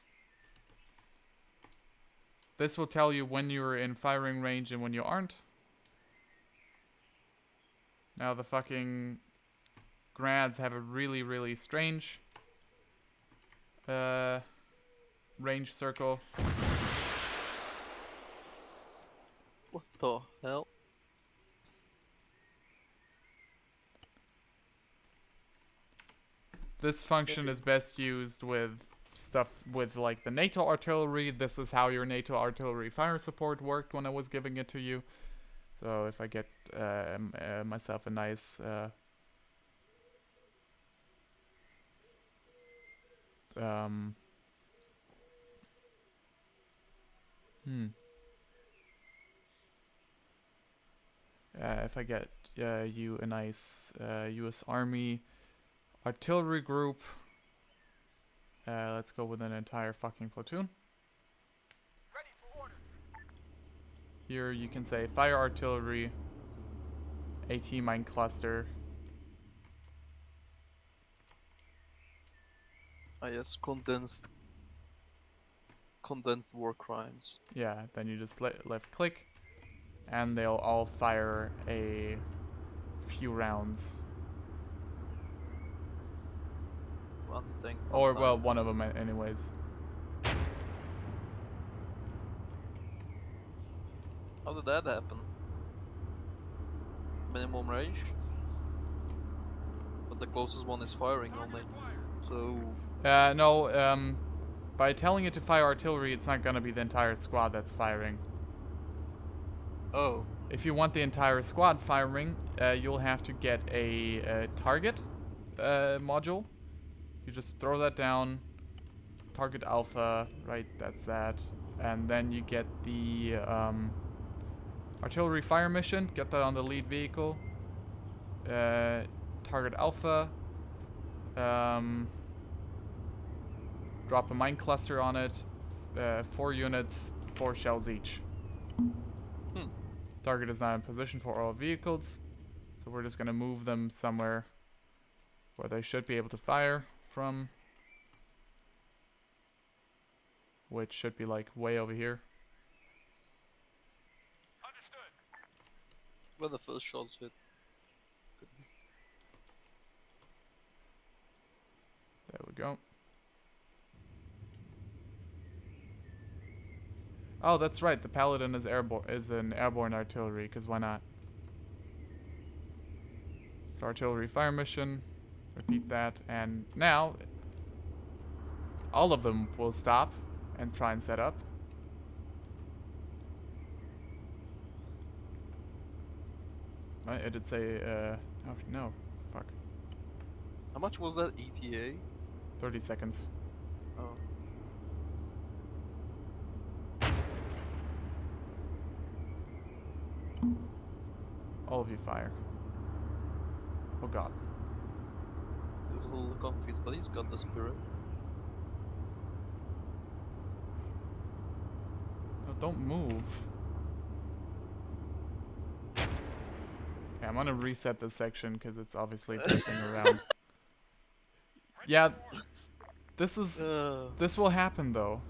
This will tell you when you're in firing range and when you aren't. Now the fucking grads have a really, really strange range circle. What the hell? This function is best used with stuff with like the NATO artillery. This is how your NATO artillery fire support worked when I was giving it to you. So if I get myself a nice if I get you a nice US Army artillery group, let's go with an entire fucking platoon. Ready for order. Here you can say fire artillery, AT mine cluster. Ah yes, condensed war crimes. Yeah, then you just left click, and they'll all fire a few rounds. anti-tank. Or, well, one of them anyways. How did that happen? Minimum range? But the closest one is firing only. So... No, by telling it to fire artillery, it's not gonna be the entire squad that's firing. Oh. If you want the entire squad firing, you'll have to get a target module. You just throw that down, target alpha, right, that's that. And then you get the artillery fire mission, get that on the lead vehicle. Target alpha. Drop a mine cluster on it. 4 units, 4 shells each. Target is not in position for all vehicles, so we're just gonna move them somewhere where they should be able to fire from, which should be like way over here. Understood. Where the first shots hit. There we go. Oh, that's right. The Paladin is airborne, is an airborne artillery, because why not? So artillery fire mission. Repeat that, and now all of them will stop and try and set up. It did say, oh no, fuck. How much was that ETA? 30 seconds. Oh. All of you fire. Oh god. He's a little confused, but he's got the spirit. No, don't move. Okay, I'm gonna reset this section because it's obviously drifting around. Yeah, this will happen though.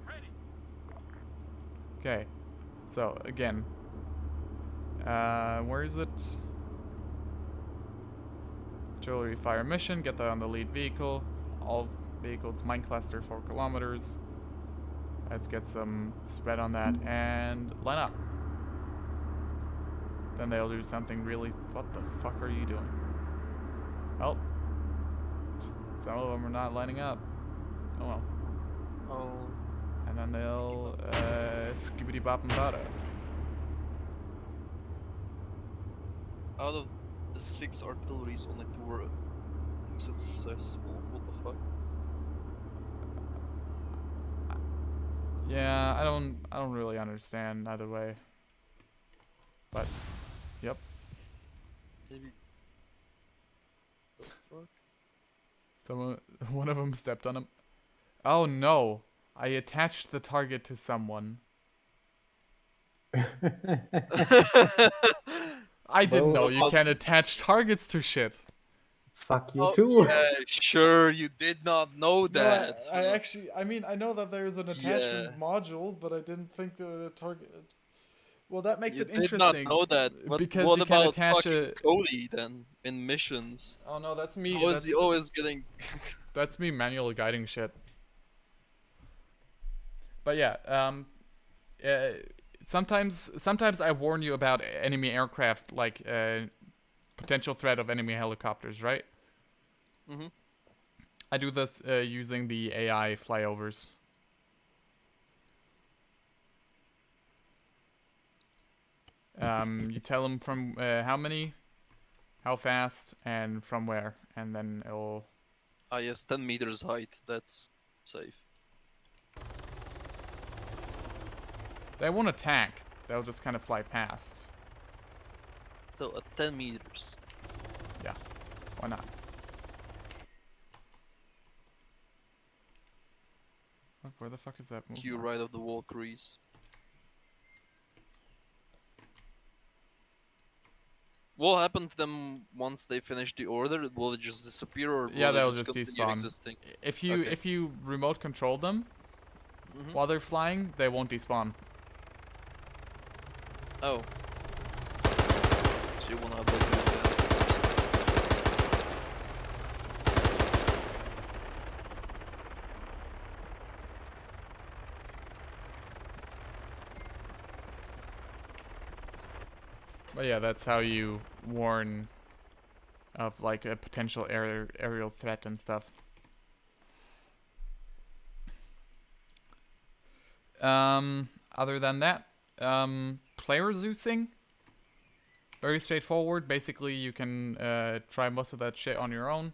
Ready. Okay, so again, where is it? Artillery fire mission, get that on the lead vehicle. All vehicles, mine cluster 4 kilometers. Let's get some spread on that and line up. Then they'll do something really... What the fuck are you doing? Oh. Just, some of them are not lining up. Oh well. Oh. And then they'll skibbity bop and bada. Out of the 6 artilleries, only 2 were successful. What the fuck? Yeah, I don't really understand either way. But yep. Maybe. The fuck? One of them stepped on him. Oh no! I attached the target to someone. I didn't know you can attach targets to shit. Fuck you Oh, too. yeah, sure, you did not know that. I mean, I know that there is an attachment module, but I didn't think that a target. Well, that makes You it did interesting. not know that. But because what you can about attach fucking a. Cody then in missions? Oh no, that's me. How is he always getting? That's me manually guiding shit. But yeah, sometimes I warn you about enemy aircraft, like potential threat of enemy helicopters, right? Mhm. I do this using the AI flyovers. You tell them from how many, how fast, and from where, and then it'll... Ah yes, 10 meters height. That's safe. They won't attack. They'll just kind of fly past. Still at 10 meters. Yeah, why not? Look, where the fuck is that moving? Q right of the Valkyries. What happened to them once they finish the order? Will it just disappear, or will Yeah, they they'll just just continue despawn. existing? If you Okay. if you remote control them Mhm. while they're flying, they won't despawn. Oh. So you wanna avoid doing that? But yeah, that's how you warn of like a potential aerial threat and stuff. Other than that, player Zeusing, very straightforward. Basically, you can try most of that shit on your own.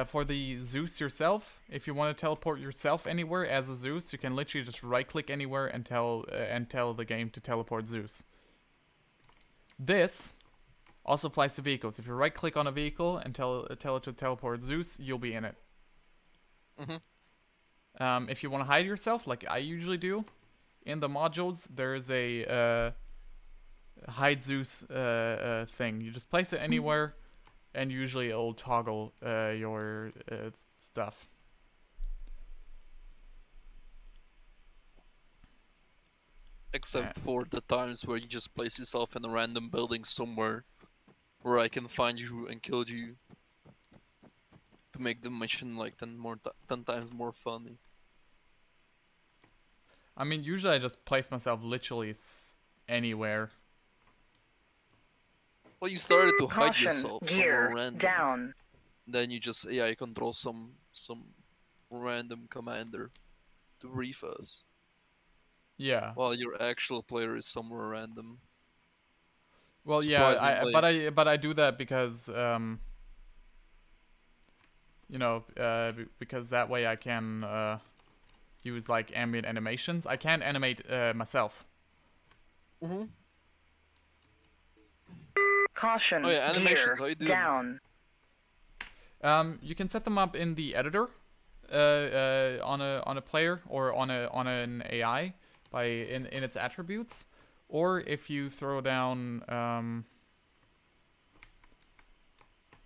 For the Zeus yourself, if you want to teleport yourself anywhere as a Zeus, you can literally just right-click anywhere and tell the game to teleport Zeus. This also applies to vehicles. If you right-click on a vehicle and tell it to teleport Zeus, you'll be in it. If you want to hide yourself, like I usually do, in the modules, there's a hide Zeus thing. You just place it anywhere, and usually it'll toggle your stuff. Except for the times where you just place yourself in a random building somewhere where I can find you and kill you to make the mission like 10 times more funny. I mean, usually I just place myself literally anywhere. Well, you started to hide Caution, yourself somewhere gear random. down. Then you just AI control some random commander to brief us, Yeah. while your actual player is somewhere random. Well, yeah, Surprisingly. but I do that because you know, because that way I can use like ambient animations. I can't animate myself. Caution, Oh yeah, animations, how gear you do them? down. You can set them up in the editor on a player or on an AI by in its attributes, or if you throw down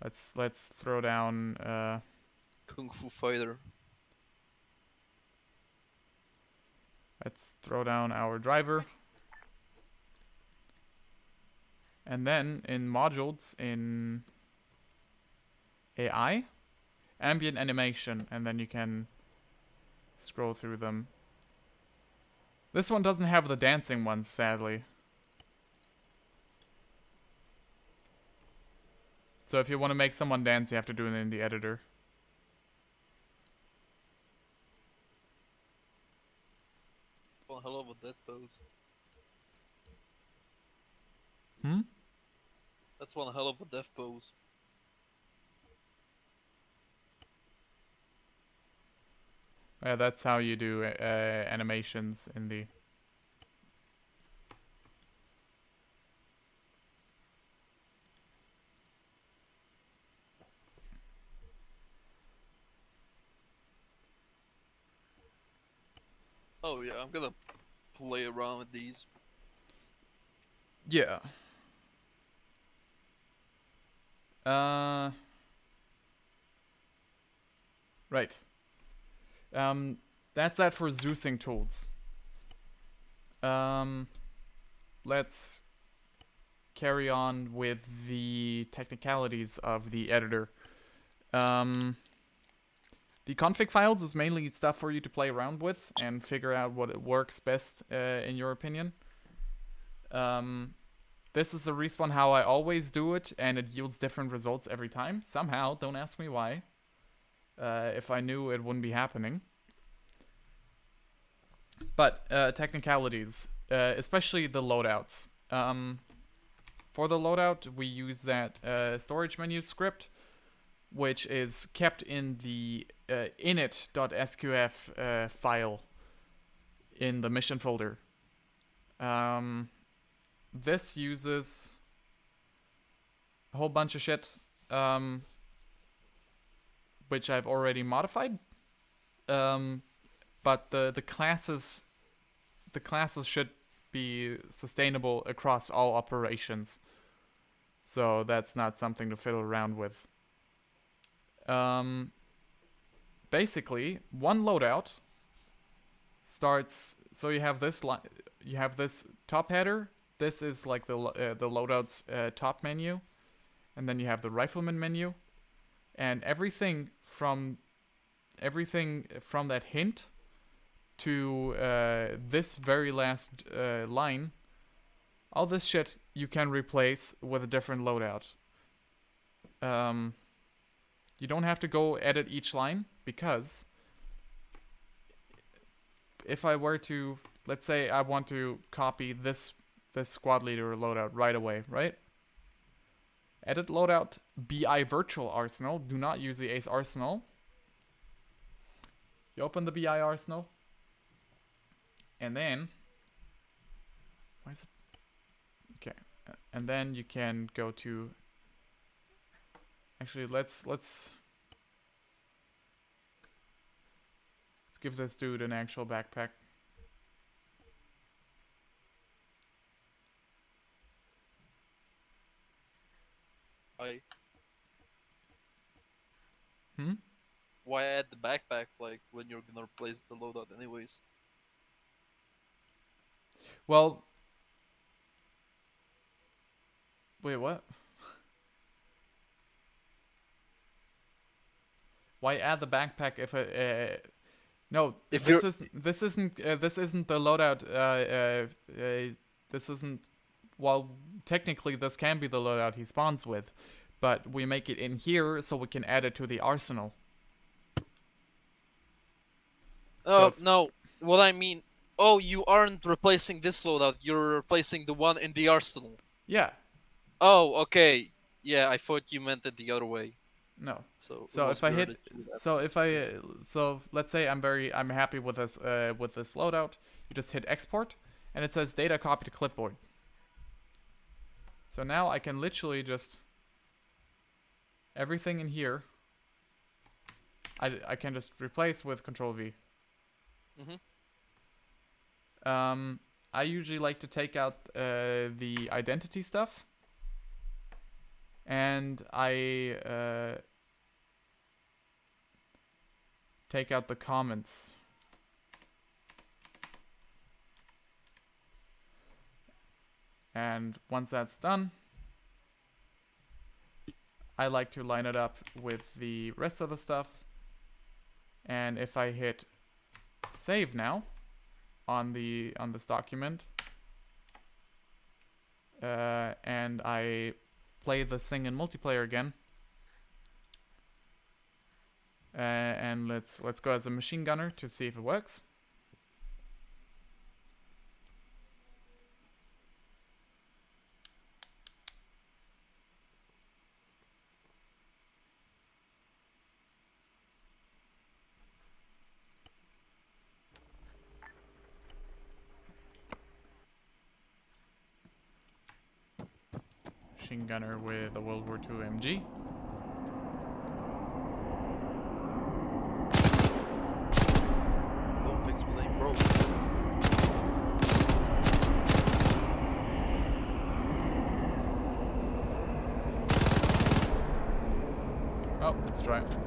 let's throw down Kung Fu Fighter. let's throw down our driver. And then in modules in AI, ambient animation, and then you can scroll through them. This one doesn't have the dancing ones, sadly. So if you want to make someone dance, you have to do it in the editor. One hell of a death pose. Hmm? That's one hell of a death pose. Yeah, that's how you do animations in the... Oh yeah, I'm gonna play around with these. Yeah. Right. That's that for Zeusing tools. Let's carry on with the technicalities of the editor. The config files is mainly stuff for you to play around with and figure out what works best in your opinion. This is the respawn how I always do it, and it yields different results every time. Somehow, don't ask me why. If I knew, it wouldn't be happening. But technicalities, especially the loadouts. For the loadout, we use that storage menu script, which is kept in the init.sqf file in the mission folder. This uses a whole bunch of shit, which I've already modified. But the classes should be sustainable across all operations. So that's not something to fiddle around with. Basically, one loadout starts. So you have this top header. This is like the loadout's top menu, and then you have the rifleman menu, and everything from that hint to this very last line all this shit you can replace with a different loadout. You don't have to go edit each line, because if I were to, let's say I want to copy this squad leader loadout right away, right? Edit loadout BI virtual arsenal. Do not use the Ace arsenal. You open the BI arsenal, and then why is it okay? And then you can go to. Actually, let's give this dude an actual backpack. Why add the backpack like when you're gonna replace the loadout anyways? Well, wait, what? Why add the backpack if it? No, If this you're- isn't the loadout. This isn't. Well, technically, this can be the loadout he spawns with, but we make it in here so we can add it to the arsenal. Oh, if- no. What I mean... Oh, you aren't replacing this loadout. You're replacing the one in the arsenal. Yeah. Oh, okay. Yeah, I thought you meant it the other way. No. So it So was if I weird hit, that you would so if I, so let's say I'm happy with this loadout. You just hit export, and it says data copy to clipboard. So now I can literally just everything in here. I can just replace with Control V. I usually like to take out the identity stuff, and I take out the comments. And once that's done, I like to line it up with the rest of the stuff. And if I hit save now on this document, and I play the thing in multiplayer again, and let's go as a machine gunner to see if it works. Machine gunner with a World War II MG. Don't fix my name, bro. Oh, let's try it.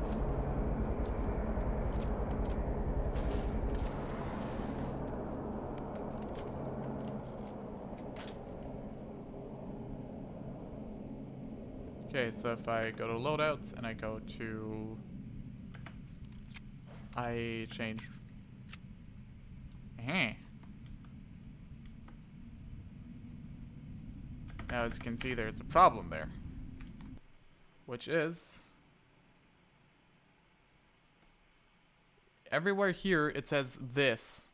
Okay, so if I go to loadouts and I go to... I change... Now as you can see, there's a problem there. Which is... everywhere here it says this.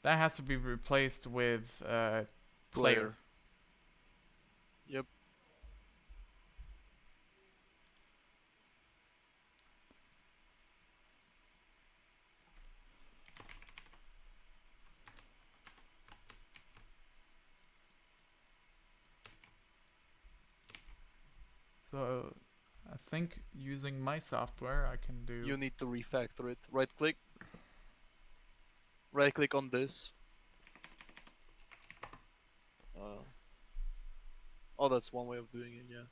That has to be replaced with player. Yep. So I think using my software I can do... You need to refactor it. Right click. Right click on this. Oh, that's one way of doing it, yeah.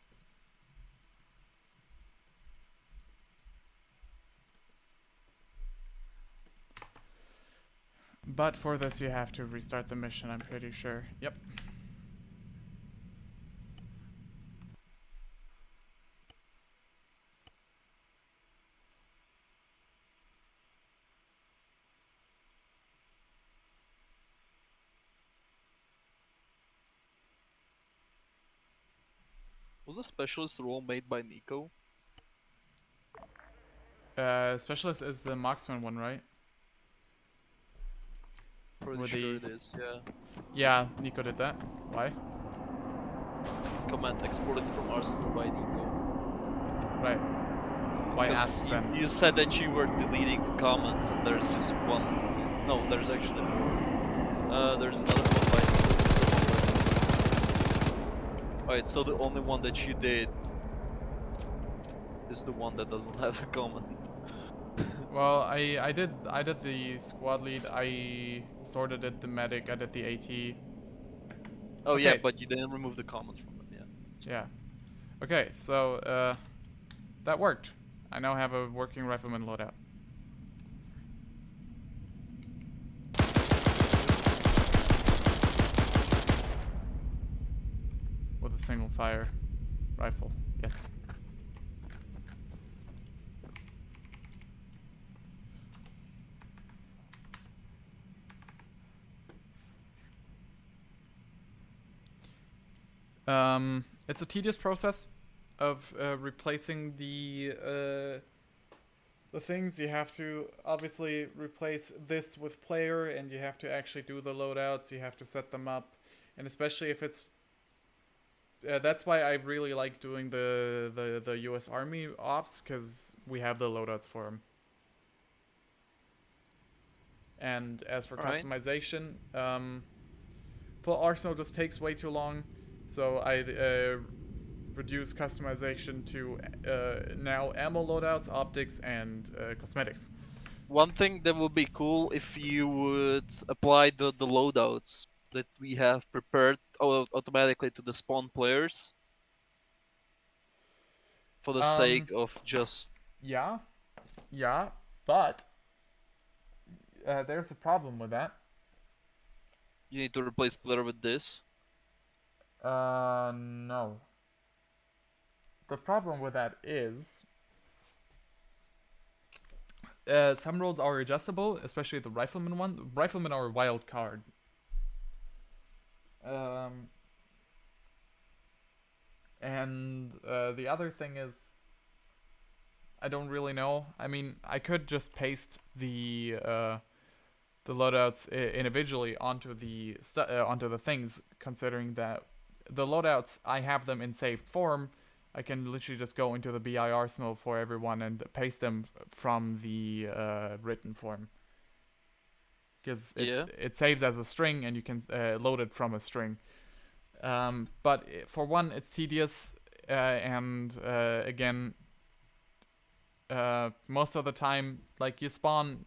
But for this you have to restart the mission, I'm pretty sure. Yep. Was the specialist role made by Nico? Specialist is the marksman one, right? Pretty With sure the- it is, yeah. Yeah, Nico did that. Why? Command exported from Arsenal by Nico. Right. Why Because ask then? you said that you were deleting the comments and there's just one. No, there's actually more. There's another one by Nico. Alright, so the only one that you did is the one that doesn't have a comment. Well, I did the squad lead. I sorted it, the medic. I did the AT. Oh yeah, Okay. but you didn't remove the comments from them, yeah. Yeah. Okay, so that worked. I now have a working rifleman loadout. With a single fire rifle. Yes. It's a tedious process of replacing the things. You have to obviously replace this with player, and you have to actually do the loadouts. You have to set them up, and especially if it's that's why I really like doing the U.S. Army ops, because we have the loadouts for them. And as for Alright. customization, full arsenal just takes way too long, so I reduce customization to now ammo loadouts, optics, and cosmetics. One thing that would be cool if you would apply the loadouts that we have prepared automatically to the spawn players. For the sake of just... Yeah, but there's a problem with that. You need to replace player with this. No. The problem with that is some roles are adjustable, especially the rifleman one. Riflemen are a wild card. And the other thing is, I don't really know. I mean, I could just paste the loadouts individually onto the things, considering that the loadouts, I have them in saved form. I can literally just go into the BI arsenal for everyone and paste them from the written form. Because it saves as a string, and you can load it from a string. But for one, it's tedious, and again, most of the time, like you spawn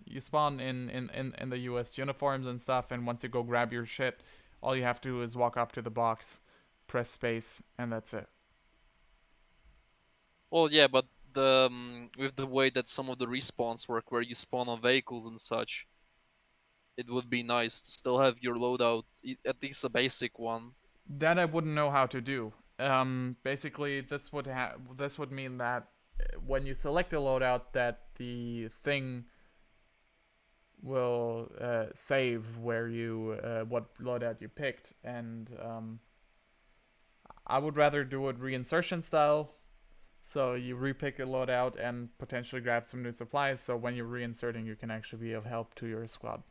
in the US uniforms and stuff, and once you go grab your shit, all you have to do is walk up to the box, press space, and that's it. Well, yeah, but the with the way that some of the respawns work, where you spawn on vehicles and such, it would be nice to still have your loadout, at least a basic one. That I wouldn't know how to do. Basically, this would mean that when you select a loadout, that the thing will save where you what loadout you picked, and I would rather do it reinsertion style. So you repick a loadout and potentially grab some new supplies, so when you're reinserting, you can actually be of help to your squad.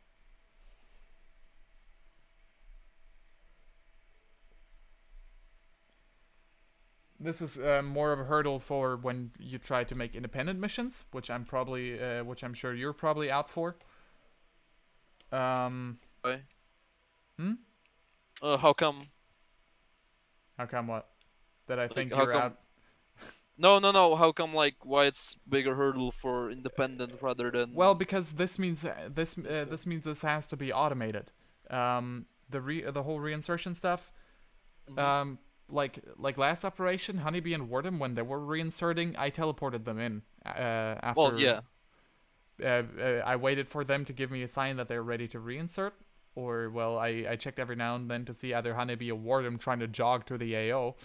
This is more of a hurdle for when you try to make independent missions, which I'm sure you're probably out for. Okay. Hmm? How come? How come what? That I think how you're come- out. No. How come? Like, why it's bigger hurdle for independent rather than? Well, because this means this has to be automated. The whole reinsertion stuff. Mhm. Like last operation, Honeybee and Wardem, when they were reinserting, I teleported them in after. Well, yeah. I waited for them to give me a sign that they're ready to reinsert, or well, I checked every now and then to see either Honeybee or Wardem trying to jog to the AO.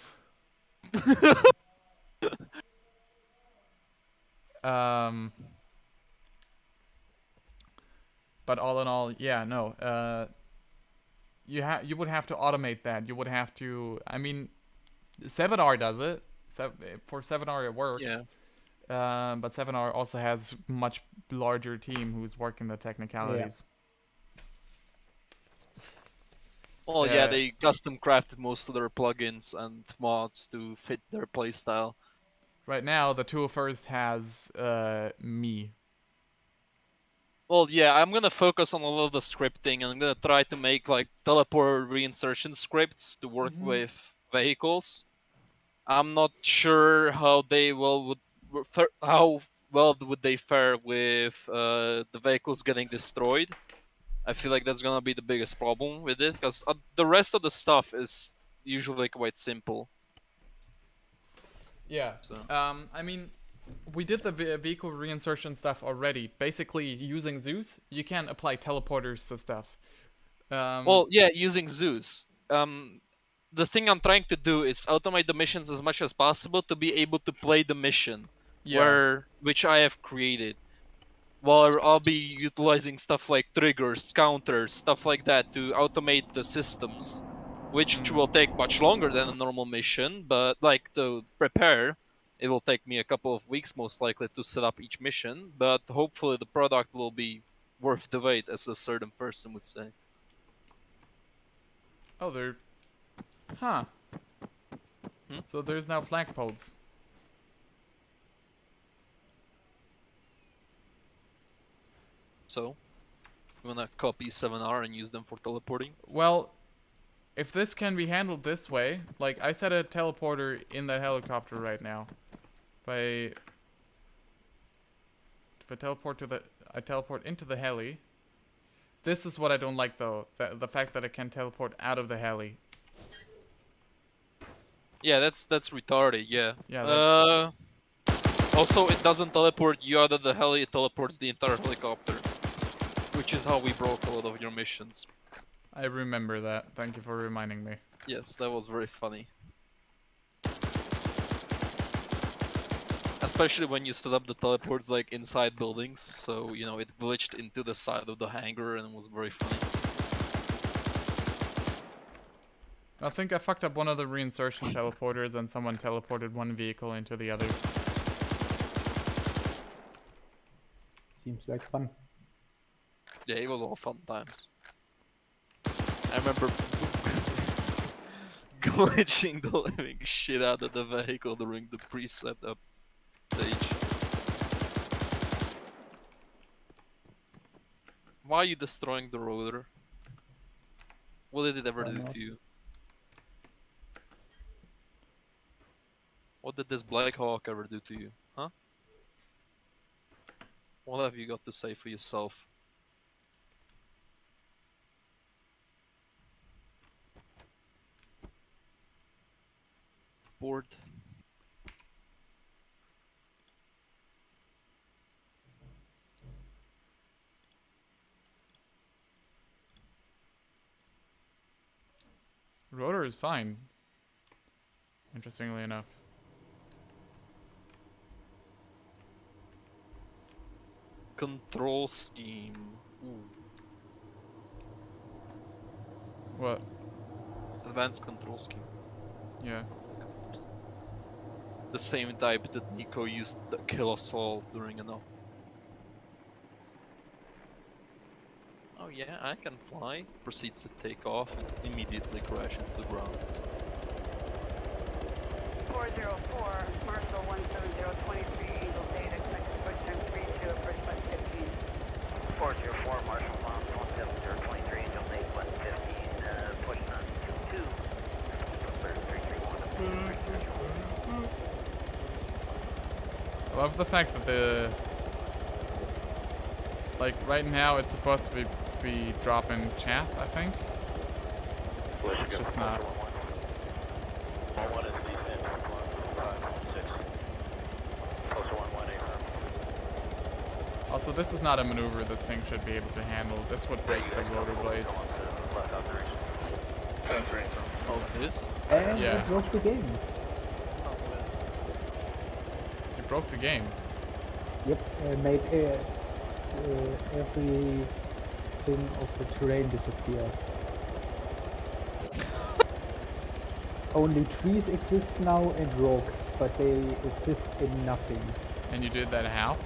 But all in all, yeah, no. You would have to automate that. You would have to. I mean, 7R does it. For 7R it works. Yeah. But 7R also has much larger team who's working the technicalities. Well, Yeah. yeah, they custom crafted most of their plugins and mods to fit their playstyle. Right now, the tool first has me. Well, yeah, I'm gonna focus on all of the scripting, and I'm gonna try to make like teleport reinsertion scripts to work with vehicles. I'm not sure how they how well would they fare with the vehicles getting destroyed. I feel like that's gonna be the biggest problem with it, because the rest of the stuff is usually quite simple. Yeah. So. I mean, we did the vehicle reinsertion stuff already. Basically, using Zeus, you can apply teleporters to stuff. Well, yeah, using Zeus. The thing I'm trying to do is automate the missions as much as possible to be able to play the mission, which I have created. While I'll be utilizing stuff like triggers, counters, stuff like that to automate the systems, which will take much longer than a normal mission, but like to prepare, it will take me a couple of weeks most likely to set up each mission, but hopefully the product will be worth the wait, as a certain person would say. Oh, they're... Huh. So there's now flagpoles. So, you wanna copy 7R and use them for teleporting? Well, if this can be handled this way, like I set a teleporter in the helicopter right now. If I teleport into the heli. This is what I don't like though, the fact that I can teleport out of the heli. Yeah, that's retarded. Yeah. Yeah. Also, it doesn't teleport you out of the heli; it teleports the entire helicopter, which is how we broke a lot of your missions. I remember that. Thank you for reminding me. Yes, that was very funny. Especially when you set up the teleports like inside buildings, so you know it glitched into the side of the hangar and it was very funny. I think I fucked up one of the reinsertion teleporters and someone teleported one vehicle into the other. Seems like fun. Yeah, it was all fun times. I remember glitching the living shit out of the vehicle during the pre-set up stage. Why are you destroying the rotor? What did it ever do to you? What did this Black Hawk ever do to you, huh? What have you got to say for yourself? Bored. Rotor is fine. Interestingly enough. Control scheme. Ooh. What? Advanced control scheme. Yeah. The same type that Nico used to kill us all during an op. Oh yeah, I can fly. Proceeds to take off and immediately crash into the ground. 404, Marshall 17023, Angel Data, expect to push time 3 to approach 115. 404, Marshall 17023, Angel Data 115, push on 22. 331. I love the fact that the... Like, right now it's supposed to be dropping chaff, I think. It's just not. Also, this is not a maneuver this thing should be able to handle. This would break the rotor blades. Oh, this? And Yeah. it broke the game. It broke the game. Yep, made everything of the terrain disappear. only trees exist now and rocks, but they exist in nothing. And you did that how?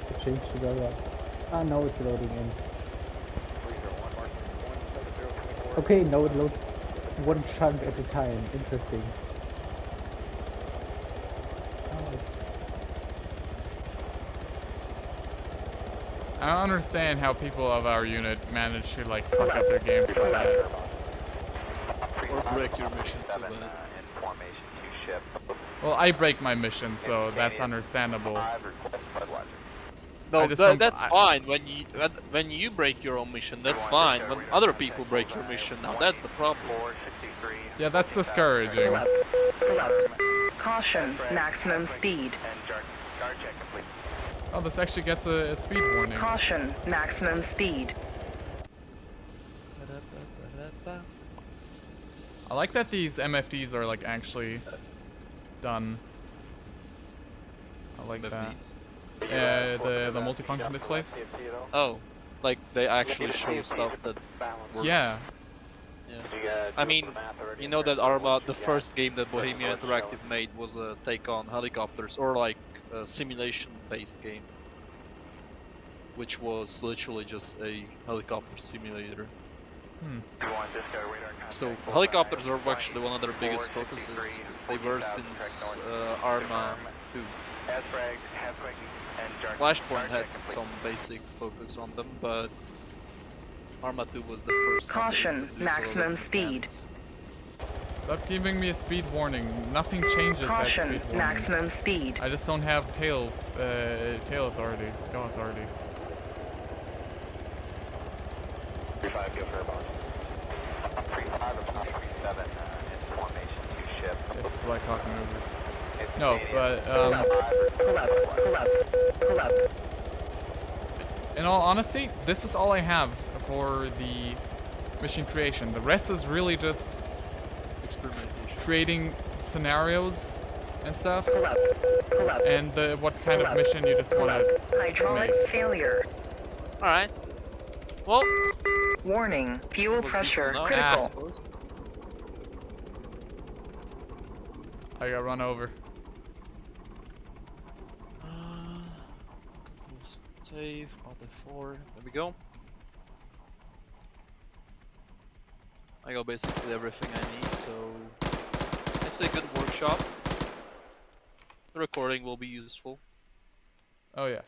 To change the weather. Ah, now it's loading in. Okay, now it loads one chunk at a time. Interesting. I don't understand how people of our unit manage to like fuck up their game so bad. Or break your mission so bad. Well, I break my mission, so that's understandable. No, I just don't- that's fine. When you break your own mission, that's fine. When other people break your mission, now that's the problem. Yeah, that's discouraging. Caution, maximum speed. Oh, this actually gets a speed warning. Caution, maximum speed. I like that these MFDs are like actually done. I like that. The multifunction displays. Oh, like they actually show stuff that works. Yeah. Yeah. I mean, you know that Arma, the first game that Bohemia Interactive made was a take on helicopters, or like a simulation-based game, which was literally just a helicopter simulator. So helicopters are actually one of their biggest focuses. They were since Arma 2. Flashpoint had some basic focus on them, but Arma 2 was the first. Caution, maximum speed. Stop giving me a speed warning. Nothing changes at Caution, speed warning. maximum speed. I just don't have tail authority. No authority. 35, go for a boss. 35 of 37 in formation to ship. Yes, Black Hawk maneuvers. No, but Pull up. in all honesty, this is all I have for the mission creation. The rest is really just Experimentation. creating scenarios and stuff, Pull up. and what kind of mission you just want to Hydraulic make. failure. Alright. Well, Warning, fuel was pressure decent enough, I critical. suppose. I got run over. Save, other 4. There we go. I got basically everything I need, so it's a good workshop. The recording will be useful. Oh yeah.